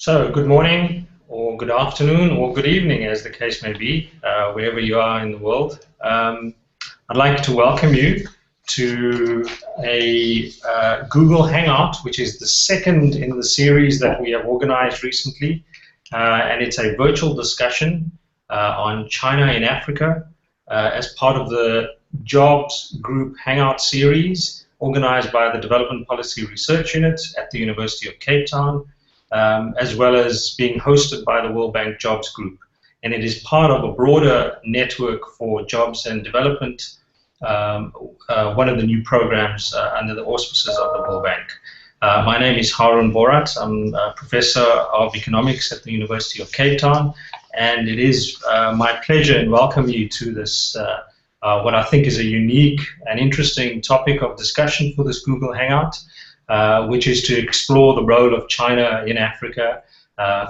So, good morning, or good afternoon, or good evening, as the case may be, wherever you are in the world. I'd like to welcome you to a Google Hangout, which is the second in the series that we have organized recently. And it's a virtual discussion on China in Africa as part of the Jobs Group Hangout series organized by the Development Policy Research Unit at the University of Cape Town. As well as being hosted by the World Bank Jobs Group. And it is part of a broader network for jobs and development, one of the new programs under the auspices of the World Bank. My name is Harun Borat. I'm a professor of economics at the University of Cape Town, and it is my pleasure in welcoming you to this, what I think is a unique and interesting topic of discussion for this Google Hangout. Which is to explore the role of China in Africa,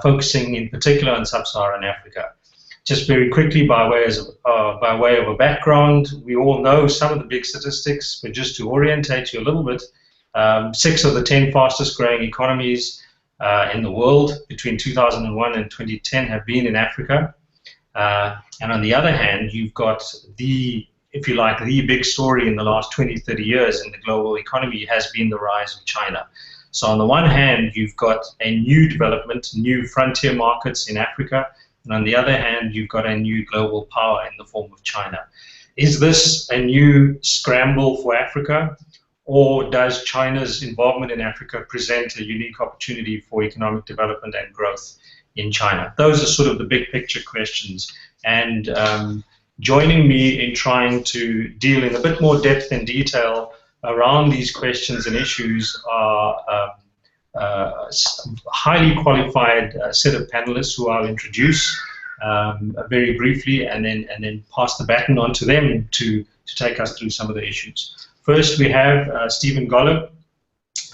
focusing in particular on sub-Saharan Africa. Just very quickly, by way of a background, we all know some of the big statistics, but just to orientate you a little bit, 6 of the 10 fastest growing economies in the world between 2001 and 2010 have been in Africa. And on the other hand, you've got if you like, the big story in the last 20, 30 years in the global economy has been the rise of China. So on the one hand, you've got a new development, new frontier markets in Africa, and on the other hand, you've got a new global power in the form of China. Is this a new scramble for Africa, or does China's involvement in Africa present a unique opportunity for economic development and growth in China? Those are sort of the big picture questions. And joining me in trying to deal in a bit more depth and detail around these questions and issues are a highly qualified set of panelists who I'll introduce very briefly and then pass the baton on to them to take us through some of the issues. First, we have Stephen Golub,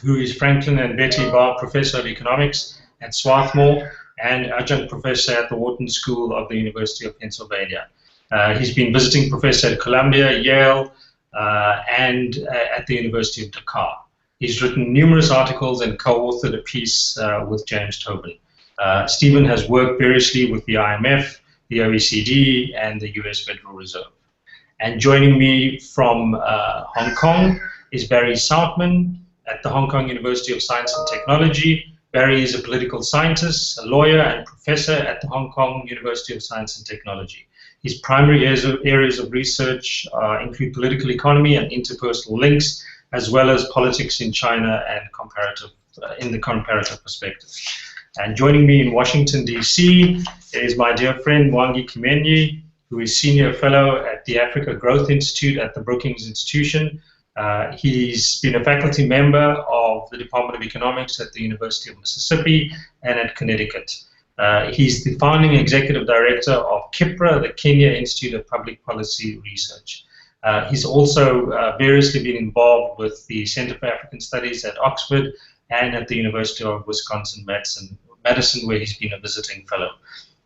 who is Franklin and Betty Barr Professor of Economics at Swarthmore and Adjunct Professor at the Wharton School of the University of Pennsylvania. He's been visiting professor at Columbia, Yale, and at the University of Dakar. He's written numerous articles and co-authored a piece with James Tobin. Stephen has worked variously with the IMF, the OECD, and the US Federal Reserve. And joining me from Hong Kong is Barry Soutman at the Hong Kong University of Science and Technology. Barry is a political scientist, a lawyer, and professor at the Hong Kong University of Science and Technology. His primary areas of research include political economy and interpersonal links, as well as politics in China and in the comparative perspective. And joining me in Washington, D.C. is my dear friend Mwangi Kimenyi, who is Senior Fellow at the Africa Growth Institute at the Brookings Institution. He's been a faculty member of the Department of Economics at the University of Mississippi and at Connecticut. He's the founding executive director of KIPRA, the Kenya Institute of Public Policy Research. He's also variously been involved with the Center for African Studies at Oxford and at the University of Wisconsin-Madison, where he's been a visiting fellow.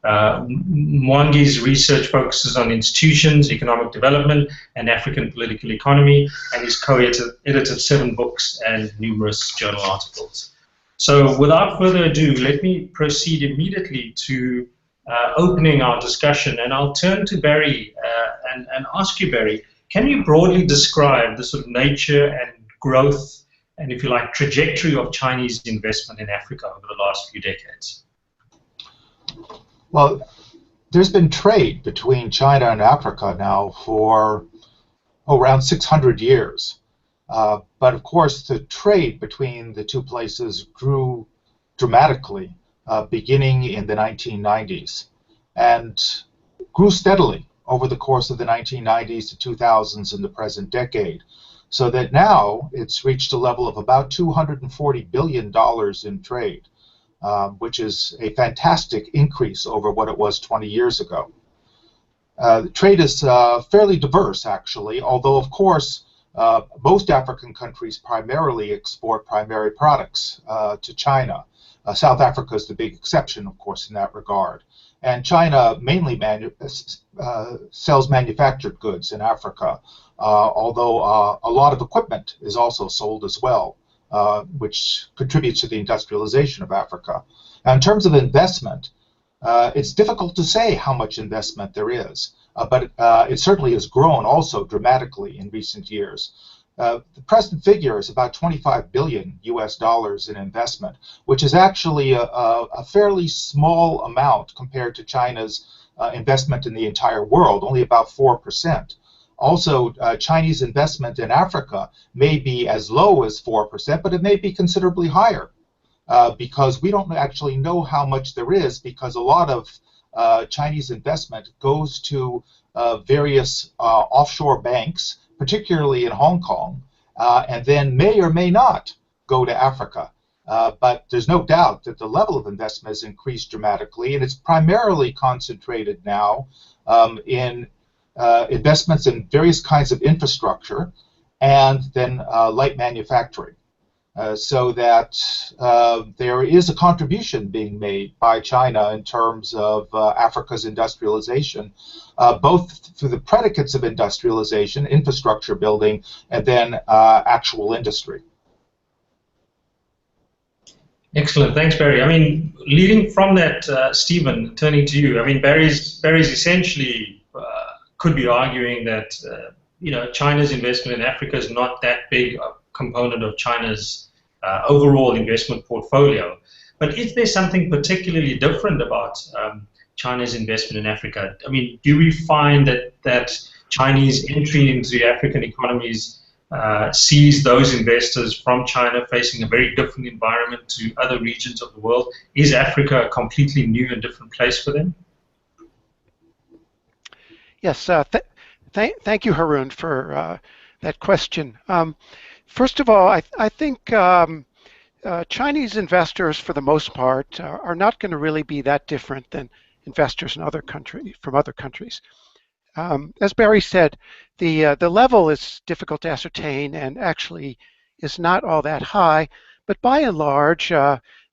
Mwangi's research focuses on institutions, economic development, and African political economy, and he's co-edited 7 books and numerous journal articles. So without further ado, let me proceed immediately to opening our discussion, and I'll turn to Barry and ask you, Barry, can you broadly describe the sort of nature and growth and, if you like, trajectory of Chinese investment in Africa over the last few decades? Well, there's been trade between China and Africa now for around 600 years. But of course, the trade between the two places grew dramatically beginning in the 1990s and grew steadily over the course of the 1990s to 2000s in the present decade, so that now it's reached a level of about $240 billion in trade, which is a fantastic increase over what it was 20 years ago. The trade is fairly diverse, actually, although, of course, most African countries primarily export primary products to China. South Africa is the big exception, of course, in that regard. And China mainly sells manufactured goods in Africa, although a lot of equipment is also sold as well, which contributes to the industrialization of Africa. Now, in terms of investment, it's difficult to say how much investment there is, but it certainly has grown also dramatically in recent years. The present figure is about 25 billion US dollars in investment, which is actually a fairly small amount compared to China's investment in the entire world, only about 4%. Also, Chinese investment in Africa may be as low as 4%, but it may be considerably higher. Because we don't actually know how much there is, because a lot of Chinese investment goes to various offshore banks, particularly in Hong Kong, and then may or may not go to Africa. But there's no doubt that the level of investment has increased dramatically, and it's primarily concentrated now in investments in various kinds of infrastructure and then light manufacturing. So that there is a contribution being made by China in terms of Africa's industrialization, both through the predicates of industrialization, infrastructure building, and then actual industry. Excellent, thanks, Barry. I mean, leading from that, Stephen, turning to you. I mean, Barry's essentially could be arguing that China's investment in Africa is not that big a component of China's overall investment portfolio. But is there something particularly different about China's investment in Africa? I mean, do we find that Chinese entry into the African economies sees those investors from China facing a very different environment to other regions of the world? Is Africa a completely new and different place for them? Yes, thank you, Haroon, for that question. First of all, I think Chinese investors, for the most part, are not going to really be that different than investors in from other countries. As Barry said, the level is difficult to ascertain and actually is not all that high. But by and large,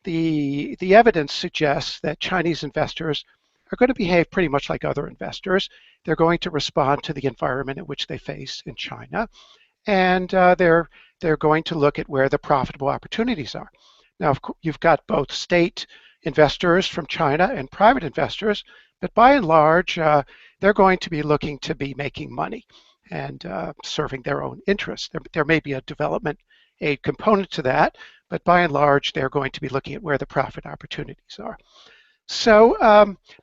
the evidence suggests that Chinese investors are going to behave pretty much like other investors. They're going to respond to the environment in which they face in China, and they're going to look at where the profitable opportunities are. Now, you've got both state investors from China and private investors, but by and large, they're going to be looking to be making money and serving their own interests. There may be a development aid component to that, but by and large, they're going to be looking at where the profit opportunities are. So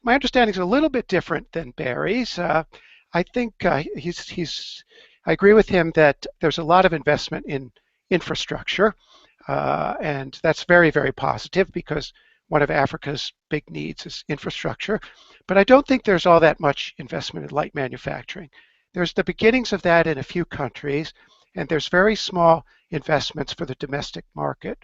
my understanding is a little bit different than Barry's. I think I agree with him that there's a lot of investment in infrastructure, and that's very, very positive because one of Africa's big needs is infrastructure. But I don't think there's all that much investment in light manufacturing. There's the beginnings of that in a few countries, and there's very small investments for the domestic market.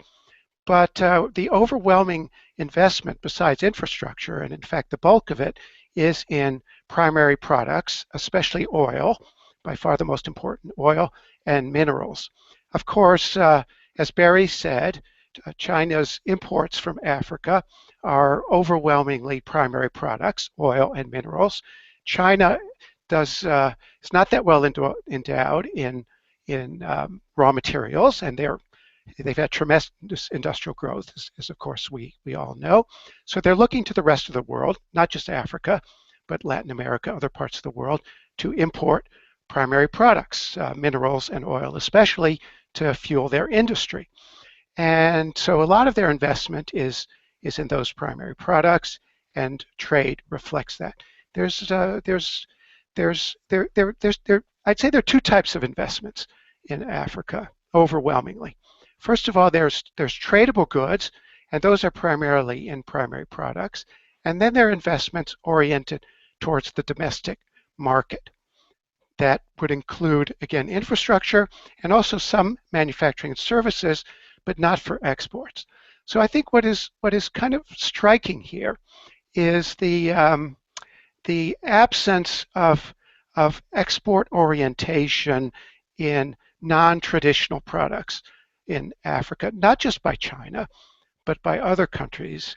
But the overwhelming investment besides infrastructure, and in fact the bulk of it, is in primary products, especially oil, by far the most important, oil and minerals. Of course, as Barry said, China's imports from Africa are overwhelmingly primary products, oil and minerals. China is not that well endowed in raw materials, and they've had tremendous industrial growth, as of course we all know. So they're looking to the rest of the world, not just Africa, but Latin America, other parts of the world, to import primary products, minerals and oil especially, to fuel their industry. And so a lot of their investment is in those primary products, and trade reflects that. I'd say there are two types of investments in Africa, overwhelmingly. First of all, there's tradable goods, and those are primarily in primary products. And then there are investments oriented towards the domestic market. That would include, again, infrastructure and also some manufacturing and services, but not for exports. So I think what is kind of striking here is the absence of export orientation in non-traditional products in Africa, not just by China, but by other countries.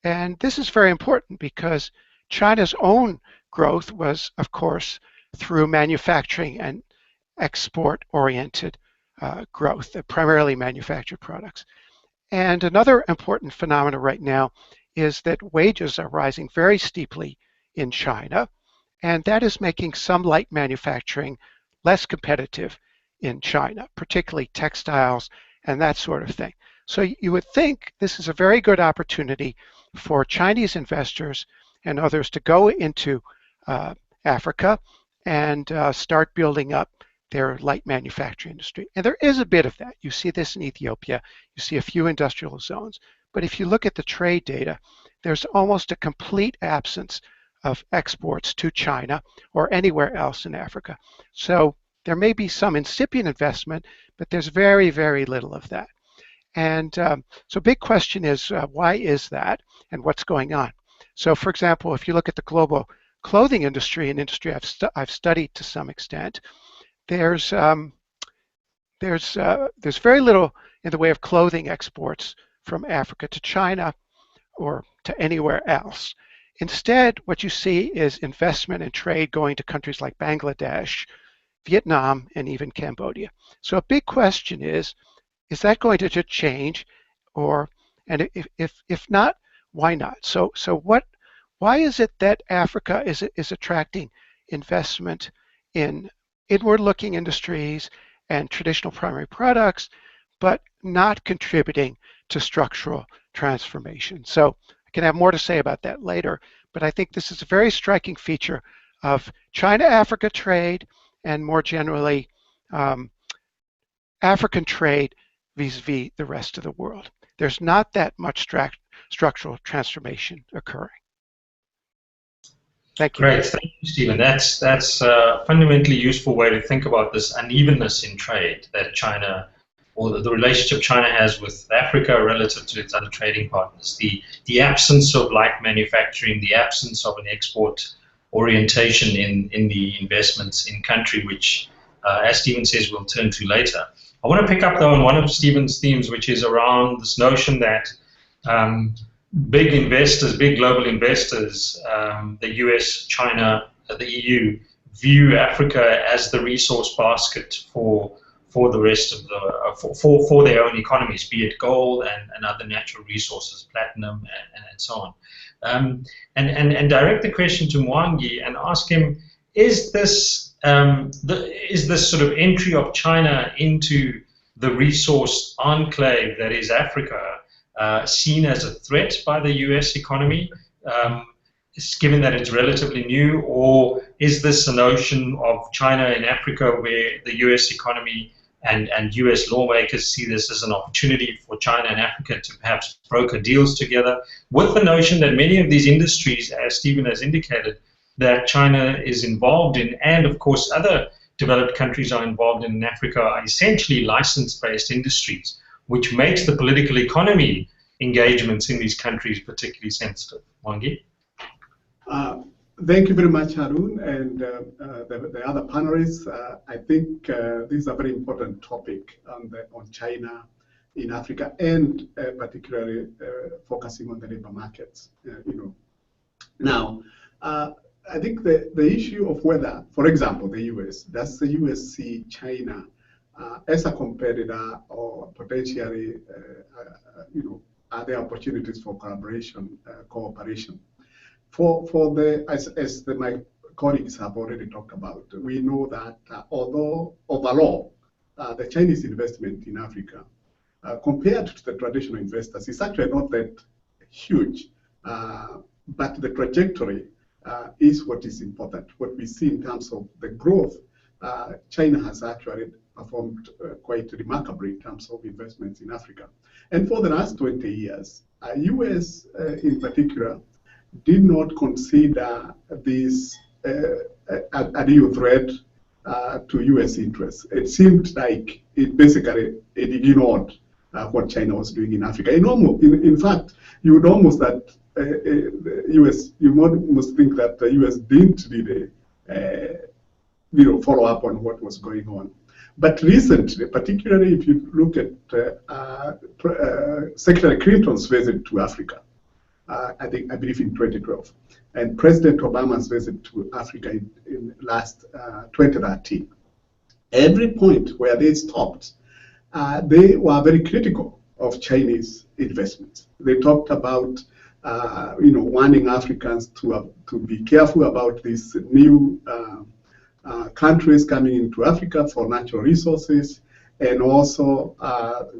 And this is very important because China's own growth was, of course, through manufacturing and export-oriented growth, primarily manufactured products. And another important phenomenon right now is that wages are rising very steeply in China, and that is making some light manufacturing less competitive in China, particularly textiles and that sort of thing. So you would think this is a very good opportunity for Chinese investors and others to go into Africa and start building up their light manufacturing industry. And there is a bit of that. You see this in Ethiopia. You see a few industrial zones. But if you look at the trade data, there's almost a complete absence of exports to China or anywhere else in Africa. So there may be some incipient investment, but there's very, very little of that. And so big question is, why is that and what's going on? So for example, if you look at the global clothing industry, an industry I've studied to some extent, there's very little in the way of clothing exports from Africa to China or to anywhere else. Instead, what you see is investment and trade going to countries like Bangladesh, Vietnam, and even Cambodia. So a big question is that going to change? And if not, why not? So why is it that Africa is attracting investment in inward-looking industries and traditional primary products, but not contributing to structural transformation? So I can have more to say about that later, but I think this is a very striking feature of China-Africa trade and more generally African trade vis-a-vis the rest of the world. There's not that much structural transformation occurring. Thank you. Great, thank you, Stephen. That's a fundamentally useful way to think about this unevenness in trade that China, or the relationship China has with Africa relative to its other trading partners. The absence of light manufacturing, the absence of an export orientation in the investments in country, which, as Stephen says, we'll turn to later. I want to pick up, though, on one of Stephen's themes, which is around this notion that big investors, big global investors, the US, China, the EU, view Africa as the resource basket for the rest of the for their own economies, be it gold and other natural resources, platinum and so on. And direct the question to Mwangi and ask him: is this sort of entry of China into the resource enclave that is Africa seen as a threat by the US economy, given that it's relatively new, or is this a notion of China in Africa where the US economy and US lawmakers see this as an opportunity for China and Africa to perhaps broker deals together, with the notion that many of these industries, as Stephen has indicated, that China is involved in, and of course other developed countries are involved in Africa, are essentially license-based industries, which makes the political economy engagements in these countries particularly sensitive. Mwangi? Thank you very much, Harun, and the other panelists. I think this is a very important topic on China in Africa, and particularly focusing on the labor markets. Now, I think the issue of whether, for example, the US, does the US see China as a competitor, or potentially, are there opportunities for collaboration, cooperation? As my colleagues have already talked about, we know that although overall the Chinese investment in Africa, compared to the traditional investors, is actually not that huge, but the trajectory is what is important. What we see in terms of the growth, China has actually performed quite remarkably in terms of investments in Africa. And for the last 20 years, US in particular did not consider this a new threat to US interests. It seemed like it basically ignored what China was doing in Africa. In fact, you would almost you must think that the US didn't really follow up on what was going on. But recently, particularly if you look at Secretary Clinton's visit to Africa, I believe in 2012, and President Obama's visit to Africa in last 2013, every point where they stopped, they were very critical of Chinese investments. They talked about warning Africans to be careful about these new countries coming into Africa for natural resources, and also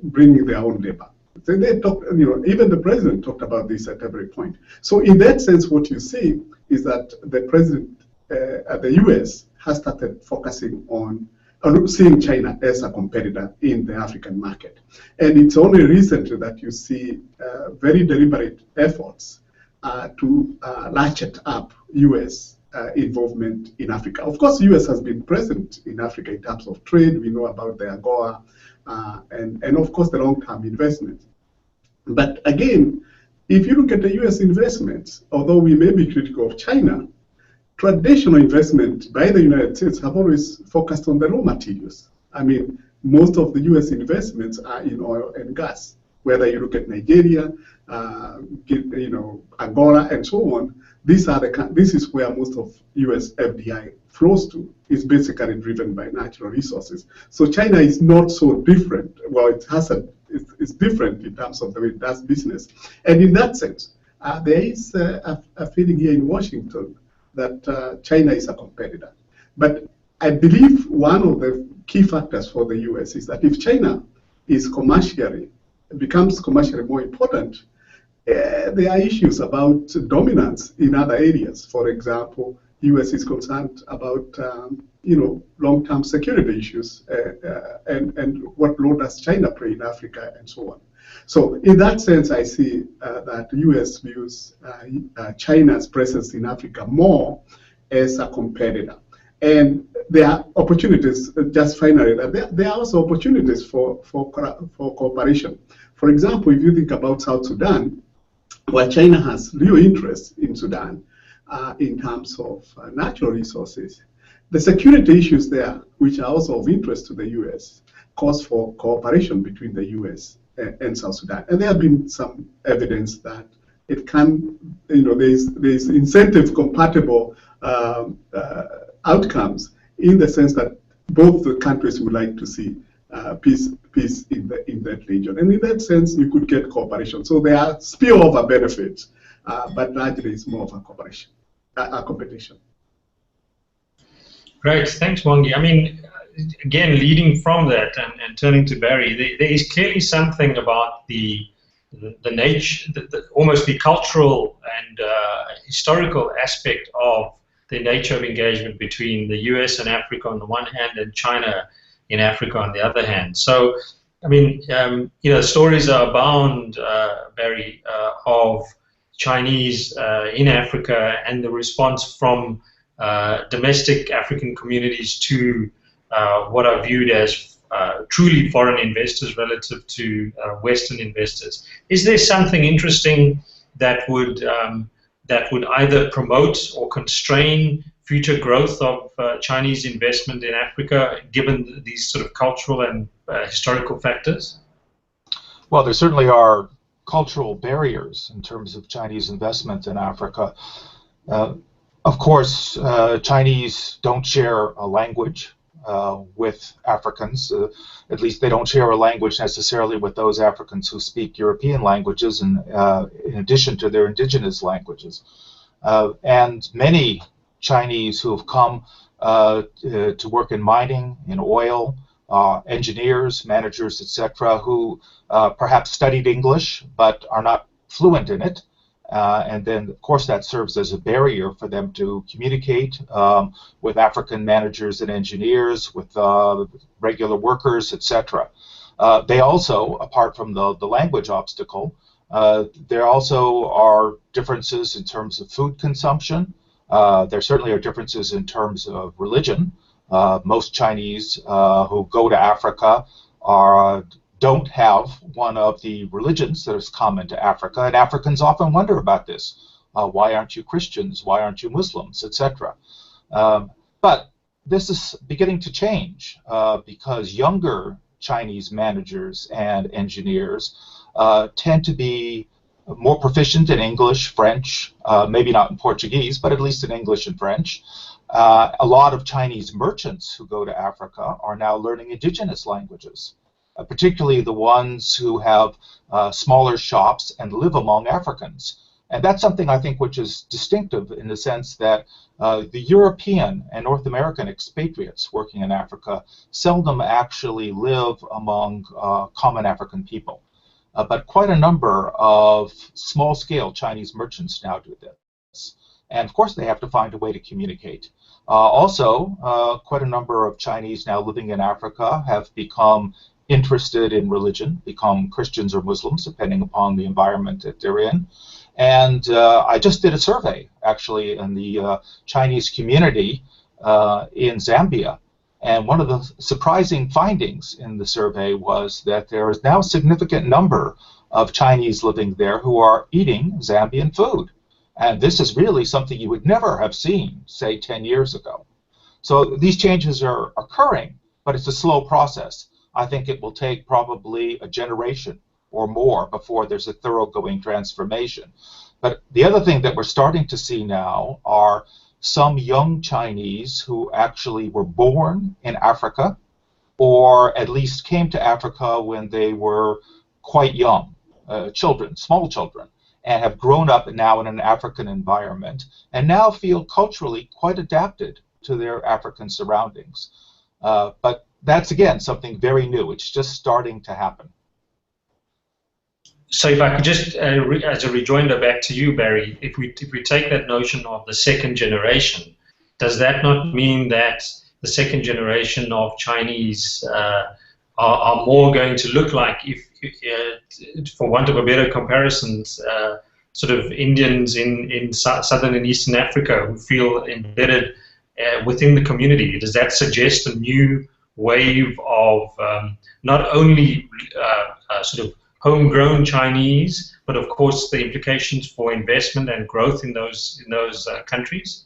bringing their own labor. So they talk, even the president talked about this at every point. So in that sense, what you see is that the president at the US has started focusing on seeing China as a competitor in the African market. And it's only recently that you see very deliberate efforts to ratchet up US involvement in Africa. Of course, US has been present in Africa in terms of trade. We know about the AGOA and of course the long-term investment. But again, if you look at the US investments, although we may be critical of China, traditional investment by the United States have always focused on the raw materials. I mean, most of the US investments are in oil and gas. Whether you look at Nigeria, Angola, and so on, this is where most of US FDI flows to. It's basically driven by natural resources. So China is not so different. Well, it's different in terms of the way it does business. And in that sense, there is a feeling here in Washington that China is a competitor. But I believe one of the key factors for the US is that if China becomes commercially more important, there are issues about dominance in other areas. For example, US is concerned about long-term security issues and what role does China play in Africa and so on. So in that sense, I see that US views China's presence in Africa more as a competitor. And there are opportunities, just finally, there are also opportunities for cooperation. For example, if you think about South Sudan, where China has real interest in Sudan in terms of natural resources, the security issues there, which are also of interest to the US, calls for cooperation between the US and South Sudan. And there have been some evidence that it can, there's incentive compatible outcomes in the sense that both the countries would like to see peace in that region. And in that sense, you could get cooperation. So there are spillover benefits, but largely it's more of a cooperation, a competition. Great, thanks, Mwangi. I mean, again, leading from that and turning to Barry, there is clearly something about the nature, almost the cultural and historical aspect of the nature of engagement between the US and Africa on the one hand and China in Africa on the other hand. So, I mean, stories are abound, Barry, of Chinese in Africa and the response from domestic African communities to what are viewed as truly foreign investors relative to Western investors. Is there something interesting that would either promote or constrain future growth of Chinese investment in Africa, given these sort of cultural and historical factors? Well, there certainly are cultural barriers in terms of Chinese investment in Africa. Of course, Chinese don't share a language with Africans. At least they don't share a language necessarily with those Africans who speak European languages, and in addition to their indigenous languages. And many Chinese who have come to work in mining, in oil, engineers, managers, etc., who perhaps studied English but are not fluent in it. And then, of course, that serves as a barrier for them to communicate with African managers and engineers, with regular workers, etc. They also, apart from the language obstacle, there also are differences in terms of food consumption. There certainly are differences in terms of religion. Most Chinese who go to Africa don't have one of the religions that is common to Africa, and Africans often wonder about this. Why aren't you Christians? Why aren't you Muslims, etc.? But this is beginning to change because younger Chinese managers and engineers tend to be more proficient in English, French, maybe not in Portuguese, but at least in English and French. A lot of Chinese merchants who go to Africa are now learning indigenous languages. Particularly the ones who have smaller shops and live among Africans. And that's something I think which is distinctive in the sense that the European and North American expatriates working in Africa seldom actually live among common African people. But quite a number of small-scale Chinese merchants now do this. And of course, they have to find a way to communicate. Also, quite a number of Chinese now living in Africa have become interested in religion, become Christians or Muslims, depending upon the environment that they're in. And I just did a survey, actually, in the Chinese community in Zambia. And one of the surprising findings in the survey was that there is now a significant number of Chinese living there who are eating Zambian food. And this is really something you would never have seen, say, 10 years ago. So these changes are occurring, but it's a slow process. I think it will take probably a generation or more before there's a thoroughgoing transformation. But the other thing that we're starting to see now are some young Chinese who actually were born in Africa, or at least came to Africa when they were quite young, children, small children, and have grown up now in an African environment, and now feel culturally quite adapted to their African surroundings. But that's, again, something very new. It's just starting to happen. So if I could just, as a rejoinder back to you, Barry, if we take that notion of the second generation, does that not mean that the second generation of Chinese are more going to look like, for want of a better comparison, sort of Indians in southern and eastern Africa who feel embedded within the community? Does that suggest a new wave of not only sort of homegrown Chinese, but of course the implications for investment and growth in those countries?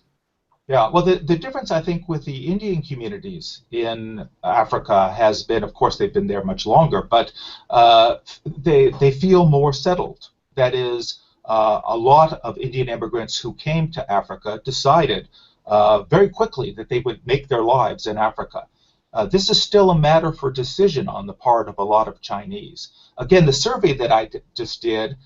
Yeah, well, the difference, I think, with the Indian communities in Africa has been, of course, they've been there much longer, but they feel more settled. That is, a lot of Indian immigrants who came to Africa decided very quickly that they would make their lives in Africa. This is still a matter for decision on the part of a lot of Chinese. Again, the survey that I just did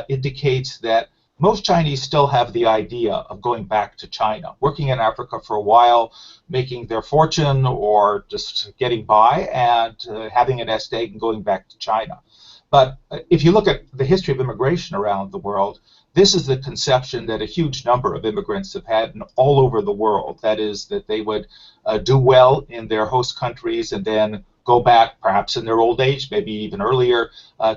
indicates that most Chinese still have the idea of going back to China, working in Africa for a while, making their fortune or just getting by, and having an nest egg and going back to China. But if you look at the history of immigration around the world, this is the conception that a huge number of immigrants have had all over the world. That is, that they would do well in their host countries and then go back, perhaps in their old age, maybe even earlier,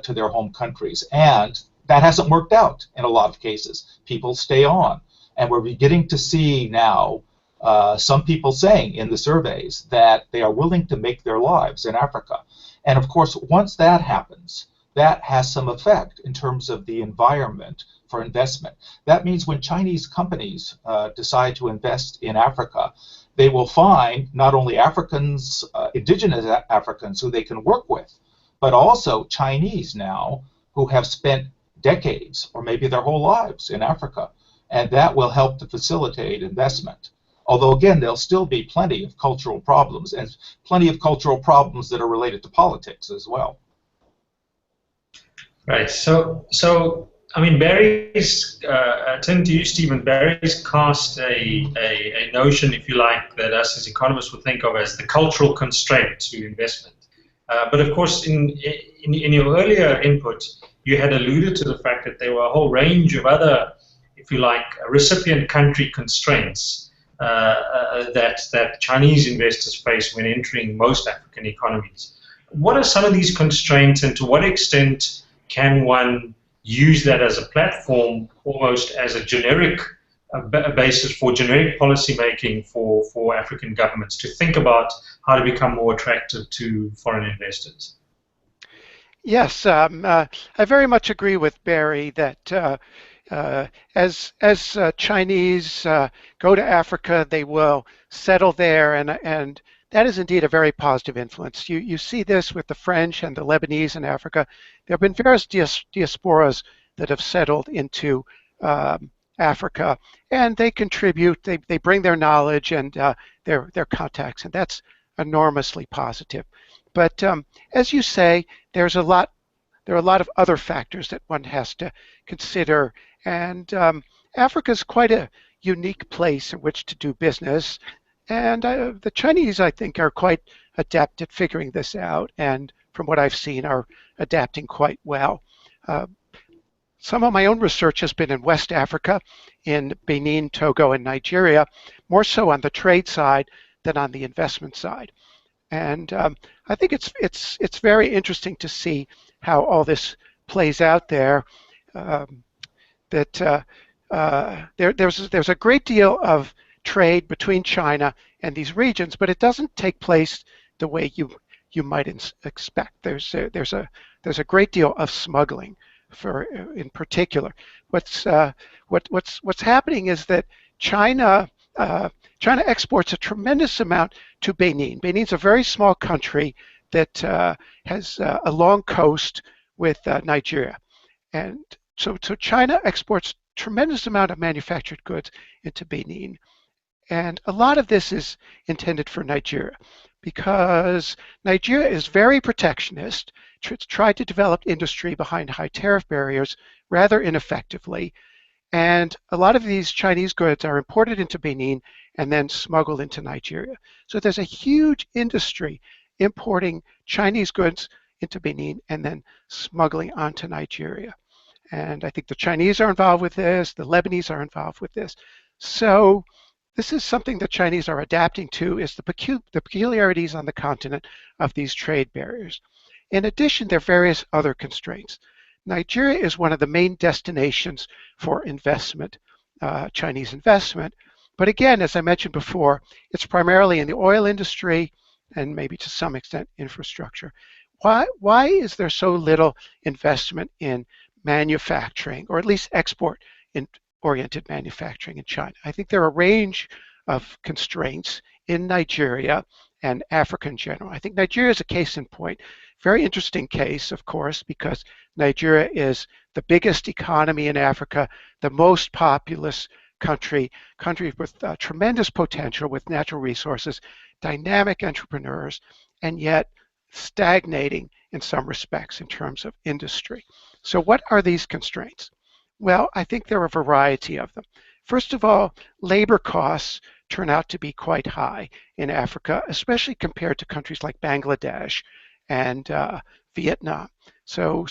to their home countries. And that hasn't worked out in a lot of cases. People stay on. And we're beginning to see now some people saying in the surveys that they are willing to make their lives in Africa. And of course, once that happens, that has some effect in terms of the environment for investment. That means when Chinese companies decide to invest in Africa, they will find not only Africans, indigenous Africans who they can work with, but also Chinese now who have spent decades or maybe their whole lives in Africa. And that will help to facilitate investment. Although, again, there'll still be plenty of cultural problems, and plenty of cultural problems that are related to politics as well. Right. So I mean, Barry's, turn to you, Stephen. Barry's cast a notion, if you like, that us as economists would think of as the cultural constraint to investment. But of course, in your earlier input, you had alluded to the fact that there were a whole range of other, if you like, recipient country constraints that Chinese investors face when entering most African economies. What are some of these constraints, and to what extent can one use that as a platform, almost as a generic basis for generic policy making for African governments to think about how to become more attractive to foreign investors? Yes, I very much agree with Barry that as Chinese go to Africa, they will settle there, and that is indeed a very positive influence. You see this with the French and the Lebanese in Africa. There have been various diasporas that have settled into Africa, and they contribute. They bring their knowledge and their contacts, and that's enormously positive. But as you say, there's a lot there are a lot of other factors that one has to consider. And Africa is quite a unique place in which to do business. And the Chinese, I think, are quite adept at figuring this out. And from what I've seen, are adapting quite well. Some of my own research has been in West Africa, in Benin, Togo, and Nigeria, more so on the trade side than on the investment side. And I think it's very interesting to see how all this plays out there. There's a great deal of trade between China and these regions, but it doesn't take place the way you might expect. There's a great deal of smuggling, in particular. What's happening is that China exports a tremendous amount to Benin. Benin's a very small country that has a long coast with Nigeria, and so China exports tremendous amount of manufactured goods into Benin, and a lot of this is intended for Nigeria because Nigeria is very protectionist. It's tried to develop industry behind high tariff barriers rather ineffectively. And a lot of these Chinese goods are imported into Benin and then smuggled into Nigeria. So there's a huge industry importing Chinese goods into Benin and then smuggling onto Nigeria. And I think the Chinese are involved with this, the Lebanese are involved with this. So this is something the Chinese are adapting to, is the peculiarities on the continent of these trade barriers. In addition, there are various other constraints. Nigeria is one of the main destinations for investment, Chinese investment. But again, as I mentioned before, it's primarily in the oil industry and maybe to some extent infrastructure. Why is there so little investment in manufacturing, or at least export-oriented manufacturing in China? I think there are a range of constraints in Nigeria and Africa in general. I think Nigeria is a case in point. Very interesting case, of course, because Nigeria is the biggest economy in Africa, the most populous country with tremendous potential, with natural resources, dynamic entrepreneurs, and yet stagnating in some respects in terms of industry. So what are these constraints? Well, I think there are a variety of them. First of all, labor costs turn out to be quite high in Africa, especially compared to countries like Bangladesh and Vietnam. So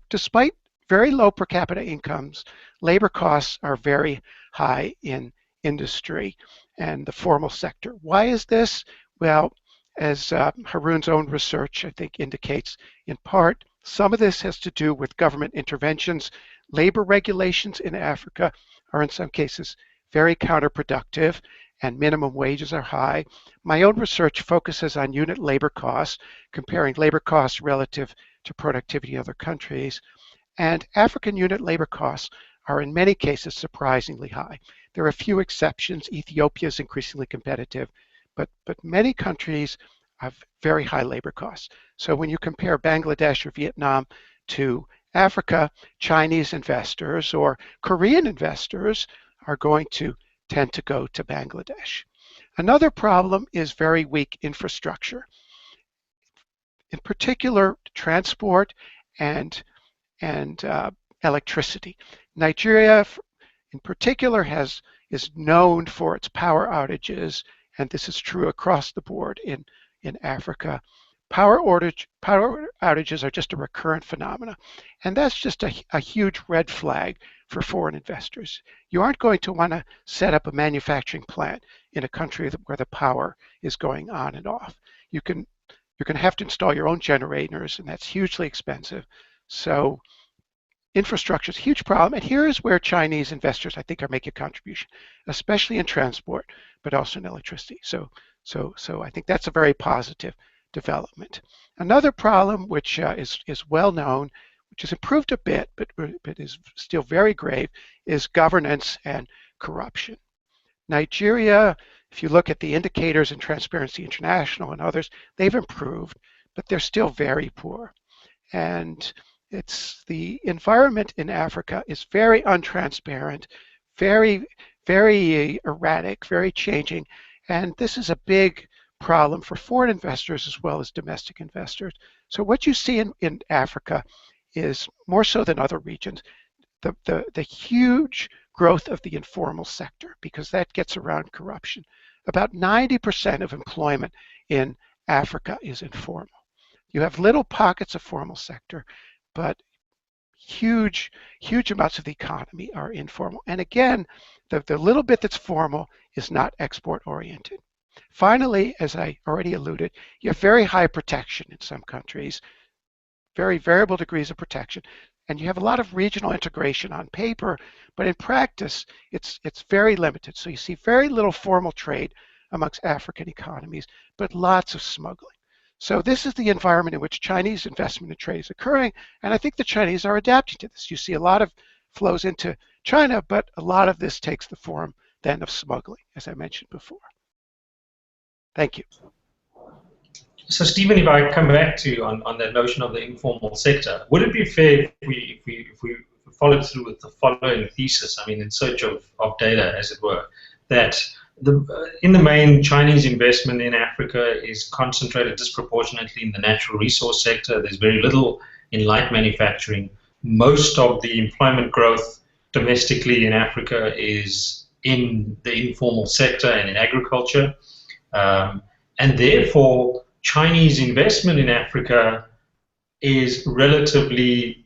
despite very low per capita incomes, labor costs are very high in industry and the formal sector. Why is this? Well, as Haroon's own research, I think, indicates, in part, some of this has to do with government interventions. Labor regulations in Africa are in some cases very counterproductive, and minimum wages are high. My own research focuses on unit labor costs, comparing labor costs relative to productivity in other countries. And African unit labor costs are in many cases surprisingly high. There are a few exceptions. Ethiopia is increasingly competitive, but many countries have very high labor costs. So when you compare Bangladesh or Vietnam to Africa, Chinese investors or Korean investors are going to tend to go to Bangladesh. Another problem is very weak infrastructure. In particular, transport and electricity. Nigeria, in particular, is known for its power outages, and this is true across the board in Africa. Power outages are just a recurrent phenomena, and that's just a huge red flag for foreign investors. You aren't going to want to set up a manufacturing plant in a country where the power is going on and off. You're going to have to install your own generators, and that's hugely expensive. So infrastructure is a huge problem, and here is where Chinese investors, I think, are making a contribution, especially in transport, but also in electricity. So I think that's a very positive development. Another problem, which is well known, which has improved a bit, but is still very grave, is governance and corruption. Nigeria, if you look at the indicators in Transparency International and others, they've improved, but they're still very poor. And the environment in Africa is very untransparent, very erratic, very changing, and this is a big problem for foreign investors as well as domestic investors. So what you see in Africa is, more so than other regions, the huge growth of the informal sector, because that gets around corruption. About 90% of employment in Africa is informal. You have little pockets of formal sector, but huge amounts of the economy are informal. And again, the little bit that's formal is not export oriented. Finally, as I already alluded, you have very high protection in some countries, very variable degrees of protection, and you have a lot of regional integration on paper, but in practice, it's very limited. So you see very little formal trade amongst African economies, but lots of smuggling. So this is the environment in which Chinese investment and trade is occurring, and I think the Chinese are adapting to this. You see a lot of flows into China, but a lot of this takes the form then of smuggling, as I mentioned before. Thank you. So, Stephen, if I come back to you on that notion of the informal sector, would it be fair if we followed through with the following thesis, I mean, in search of data, as it were, that in the main, Chinese investment in Africa is concentrated disproportionately in the natural resource sector. There's very little in light manufacturing. Most of the employment growth domestically in Africa is in the informal sector and in agriculture. And therefore, Chinese investment in Africa is relatively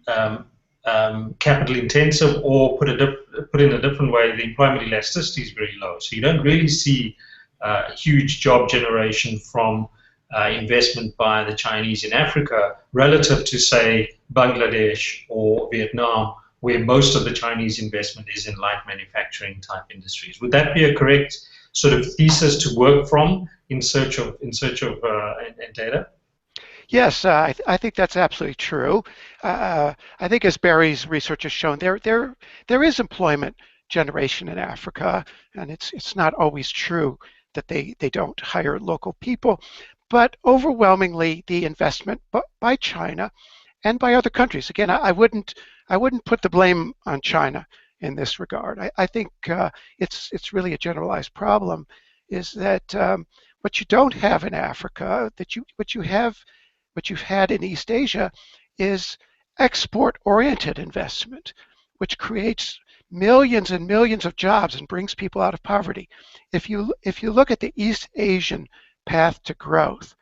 capital intensive, or put in a different way, the employment elasticity is very low. So you don't really see huge job generation from investment by the Chinese in Africa relative to, say, Bangladesh or Vietnam, where most of the Chinese investment is in light manufacturing type industries. Would that be a correct sort of thesis to work from in search of data? Yes, I think that's absolutely true. I think, as Barry's research has shown, there is employment generation in Africa, and it's not always true that they don't hire local people, but overwhelmingly the investment by China and by other countries. Again, I wouldn't put the blame on China in this regard. I think it's really a generalized problem. Is that what you don't have in Africa, what you've had in East Asia, is export-oriented investment, which creates millions and millions of jobs and brings people out of poverty. If you look at the East Asian path to growth,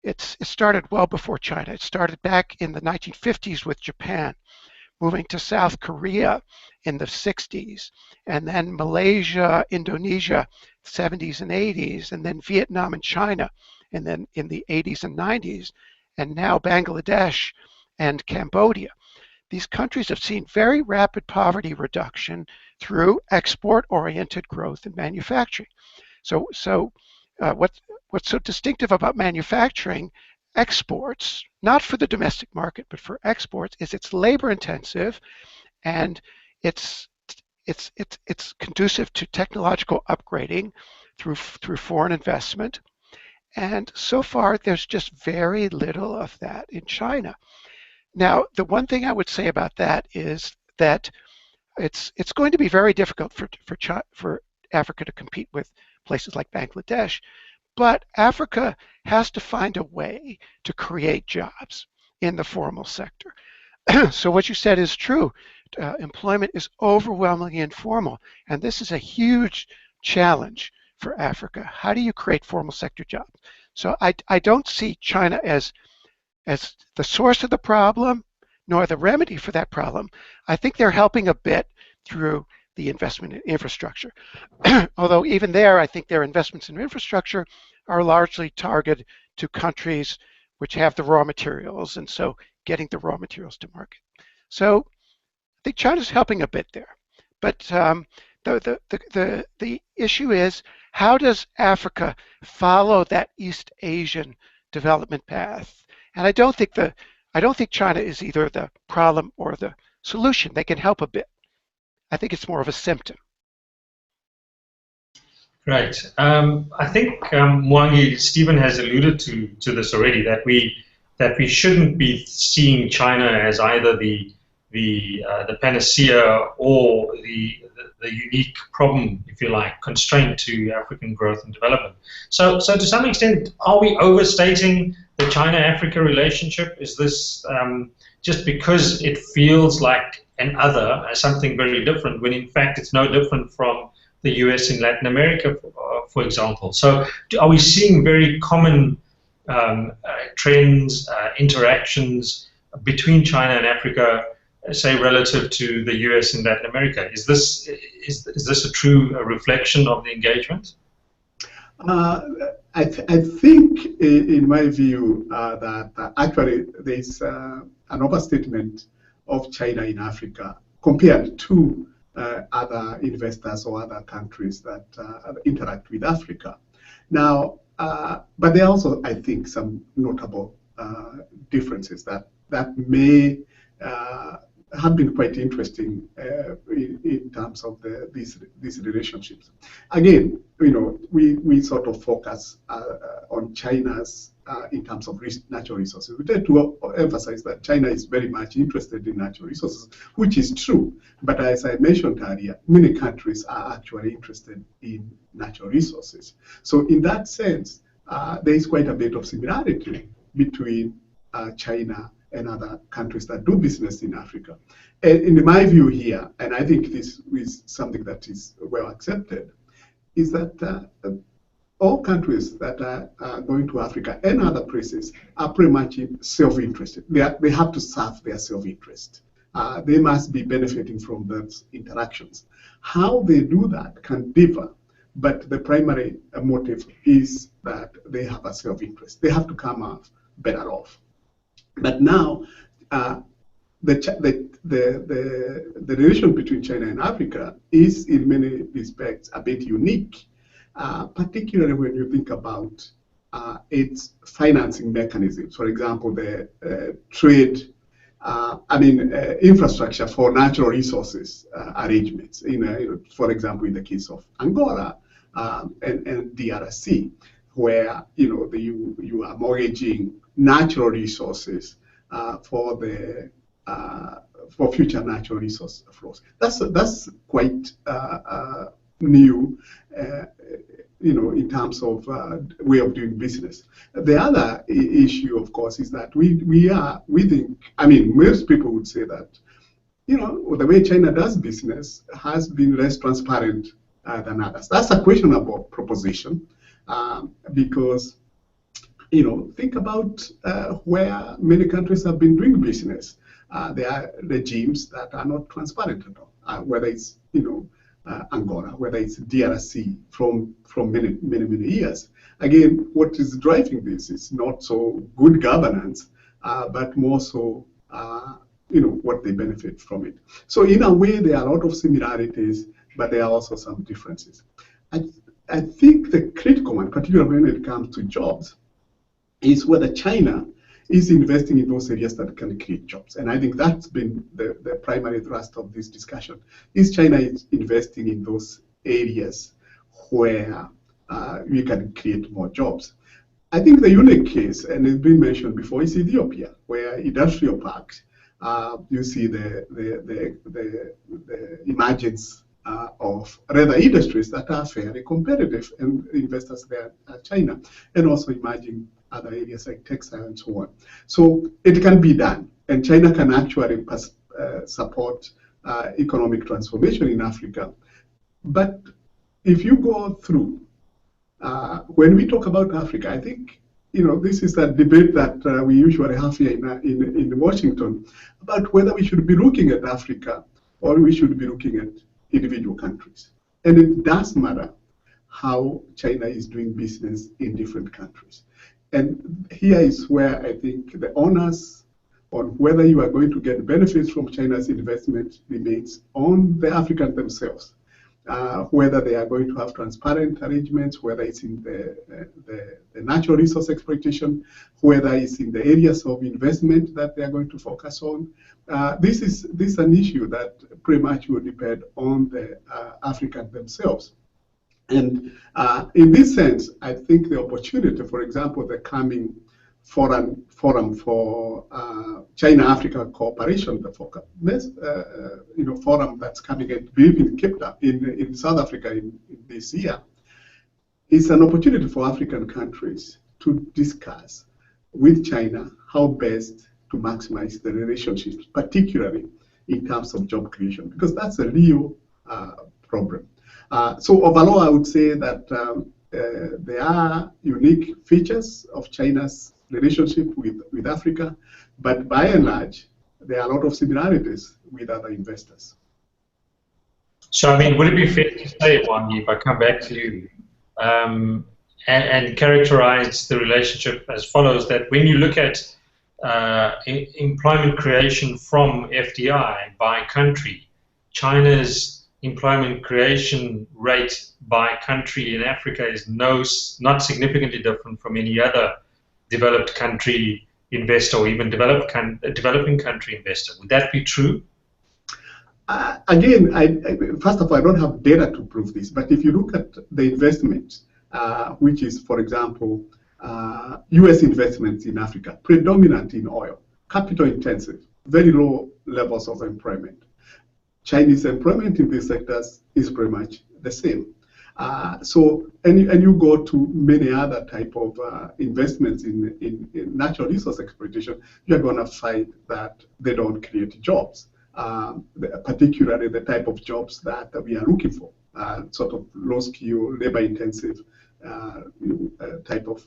it started well before China. It started back in the 1950s with Japan, moving to South Korea in the 60s, and then Malaysia, Indonesia, 70s and 80s, and then Vietnam and China, and then in the 80s and 90s, and now Bangladesh and Cambodia. These countries have seen very rapid poverty reduction through export-oriented growth in manufacturing. So what's so distinctive about manufacturing exports, not for the domestic market, but for exports, is it's labor-intensive, and it's conducive to technological upgrading through foreign investment. And so far, there's just very little of that in China. Now, the one thing I would say about that is that it's going to be very difficult for Africa to compete with places like Bangladesh, but Africa has to find a way to create jobs in the formal sector. So what you said is true. Employment is overwhelmingly informal, and this is a huge challenge for Africa. How do you create formal sector jobs? So I don't see China as the source of the problem, nor the remedy for that problem. I think they're helping a bit through the investment in infrastructure. Although even there, I think their investments in infrastructure are largely targeted to countries which have the raw materials, and so getting the raw materials to market. So I think China's helping a bit there. But the issue is, how does Africa follow that East Asian development path? And I don't think China is either the problem or the solution. They can help a bit. I think it's more of a symptom. Right. I think Mwangi, Stephen has alluded to this already, that we shouldn't be seeing China as either the panacea or the unique problem, if you like, constraint to African growth and development. So to some extent, are we overstating the China-Africa relationship? Is this just because it feels like an other, something very different, when in fact it's no different from the US in Latin America, for example. So are we seeing very common trends, interactions between China and Africa, say relative to the US and Latin America? Is this a true reflection of the engagement? I think, in my view, that actually there's an overstatement of China in Africa compared to other investors or other countries that interact with Africa. Now, but there are also, I think, some notable differences that may have been quite interesting in terms of these relationships. Again, we sort of focus on China's in terms of natural resources. We tend to emphasize that China is very much interested in natural resources, which is true. But as I mentioned earlier, many countries are actually interested in natural resources. So in that sense, there is quite a bit of similarity between China and other countries that do business in Africa. And in my view here, and I think this is something that is well accepted, is that all countries that are going to Africa and other places are pretty much self-interested. They have to serve their self-interest. They must be benefiting from those interactions. How they do that can differ, but the primary motive is that they have a self-interest. They have to come out better off. But now, the relation between China and Africa is, in many respects, a bit unique, particularly when you think about its financing mechanisms. For example, the trade, infrastructure for natural resources arrangements. For example, in the case of Angola and DRC, where you are mortgaging natural resources for future natural resource flows. That's quite new, in terms of way of doing business. The other issue, of course, is that we think. Most people would say that the way China does business has been less transparent than others. That's a questionable proposition because. Think about where many countries have been doing business. There are regimes that are not transparent at all, whether it's Angola, whether it's DRC from many years. Again, what is driving this is not so good governance, but more so what they benefit from it. So in a way, there are a lot of similarities, but there are also some differences. I think the critical one, particularly when it comes to jobs, is whether China is investing in those areas that can create jobs. And I think that's been the primary thrust of this discussion. Is China investing in those areas where we can create more jobs? I think the unique case, and it's been mentioned before, is Ethiopia, where industrial parks, you see the emergence of rather industries that are fairly competitive, and investors there are China, and also emerging other areas like textile and so on. So it can be done, and China can actually support economic transformation in Africa. But if you go through, when we talk about Africa, I think this is a debate that we usually have here in Washington about whether we should be looking at Africa or we should be looking at individual countries. And it does matter how China is doing business in different countries. And here is where I think the onus on whether you are going to get benefits from China's investment remains on the Africans themselves. Whether they are going to have transparent arrangements, whether it's in the natural resource exploitation, whether it's in the areas of investment that they are going to focus on. This is an issue that pretty much will depend on the Africans themselves. And in this sense, I think the opportunity, for example, the coming forum for China-Africa cooperation, the forum that's coming in Cape Town in South Africa in this year, is an opportunity for African countries to discuss with China how best to maximize the relationships, particularly in terms of job creation, because that's a real problem. So overall, I would say that there are unique features of China's relationship with Africa, but by and large, there are a lot of similarities with other investors. So, I mean, would it be fair to say, Wangi, if I come back to you, and characterize the relationship as follows, that when you look at employment creation from FDI by country, China's employment creation rate by country in Africa is not significantly different from any other developed country investor or even developing country investor. Would that be true? Again, first of all, I don't have data to prove this, but if you look at the investment, which is, for example, US investments in Africa, predominant in oil, capital intensive, very low levels of employment. Chinese employment in these sectors is pretty much the same. And you go to many other type of investments in natural resource exploitation, you're going to find that they don't create jobs, particularly the type of jobs that we are looking for, sort of low skill, labor intensive type of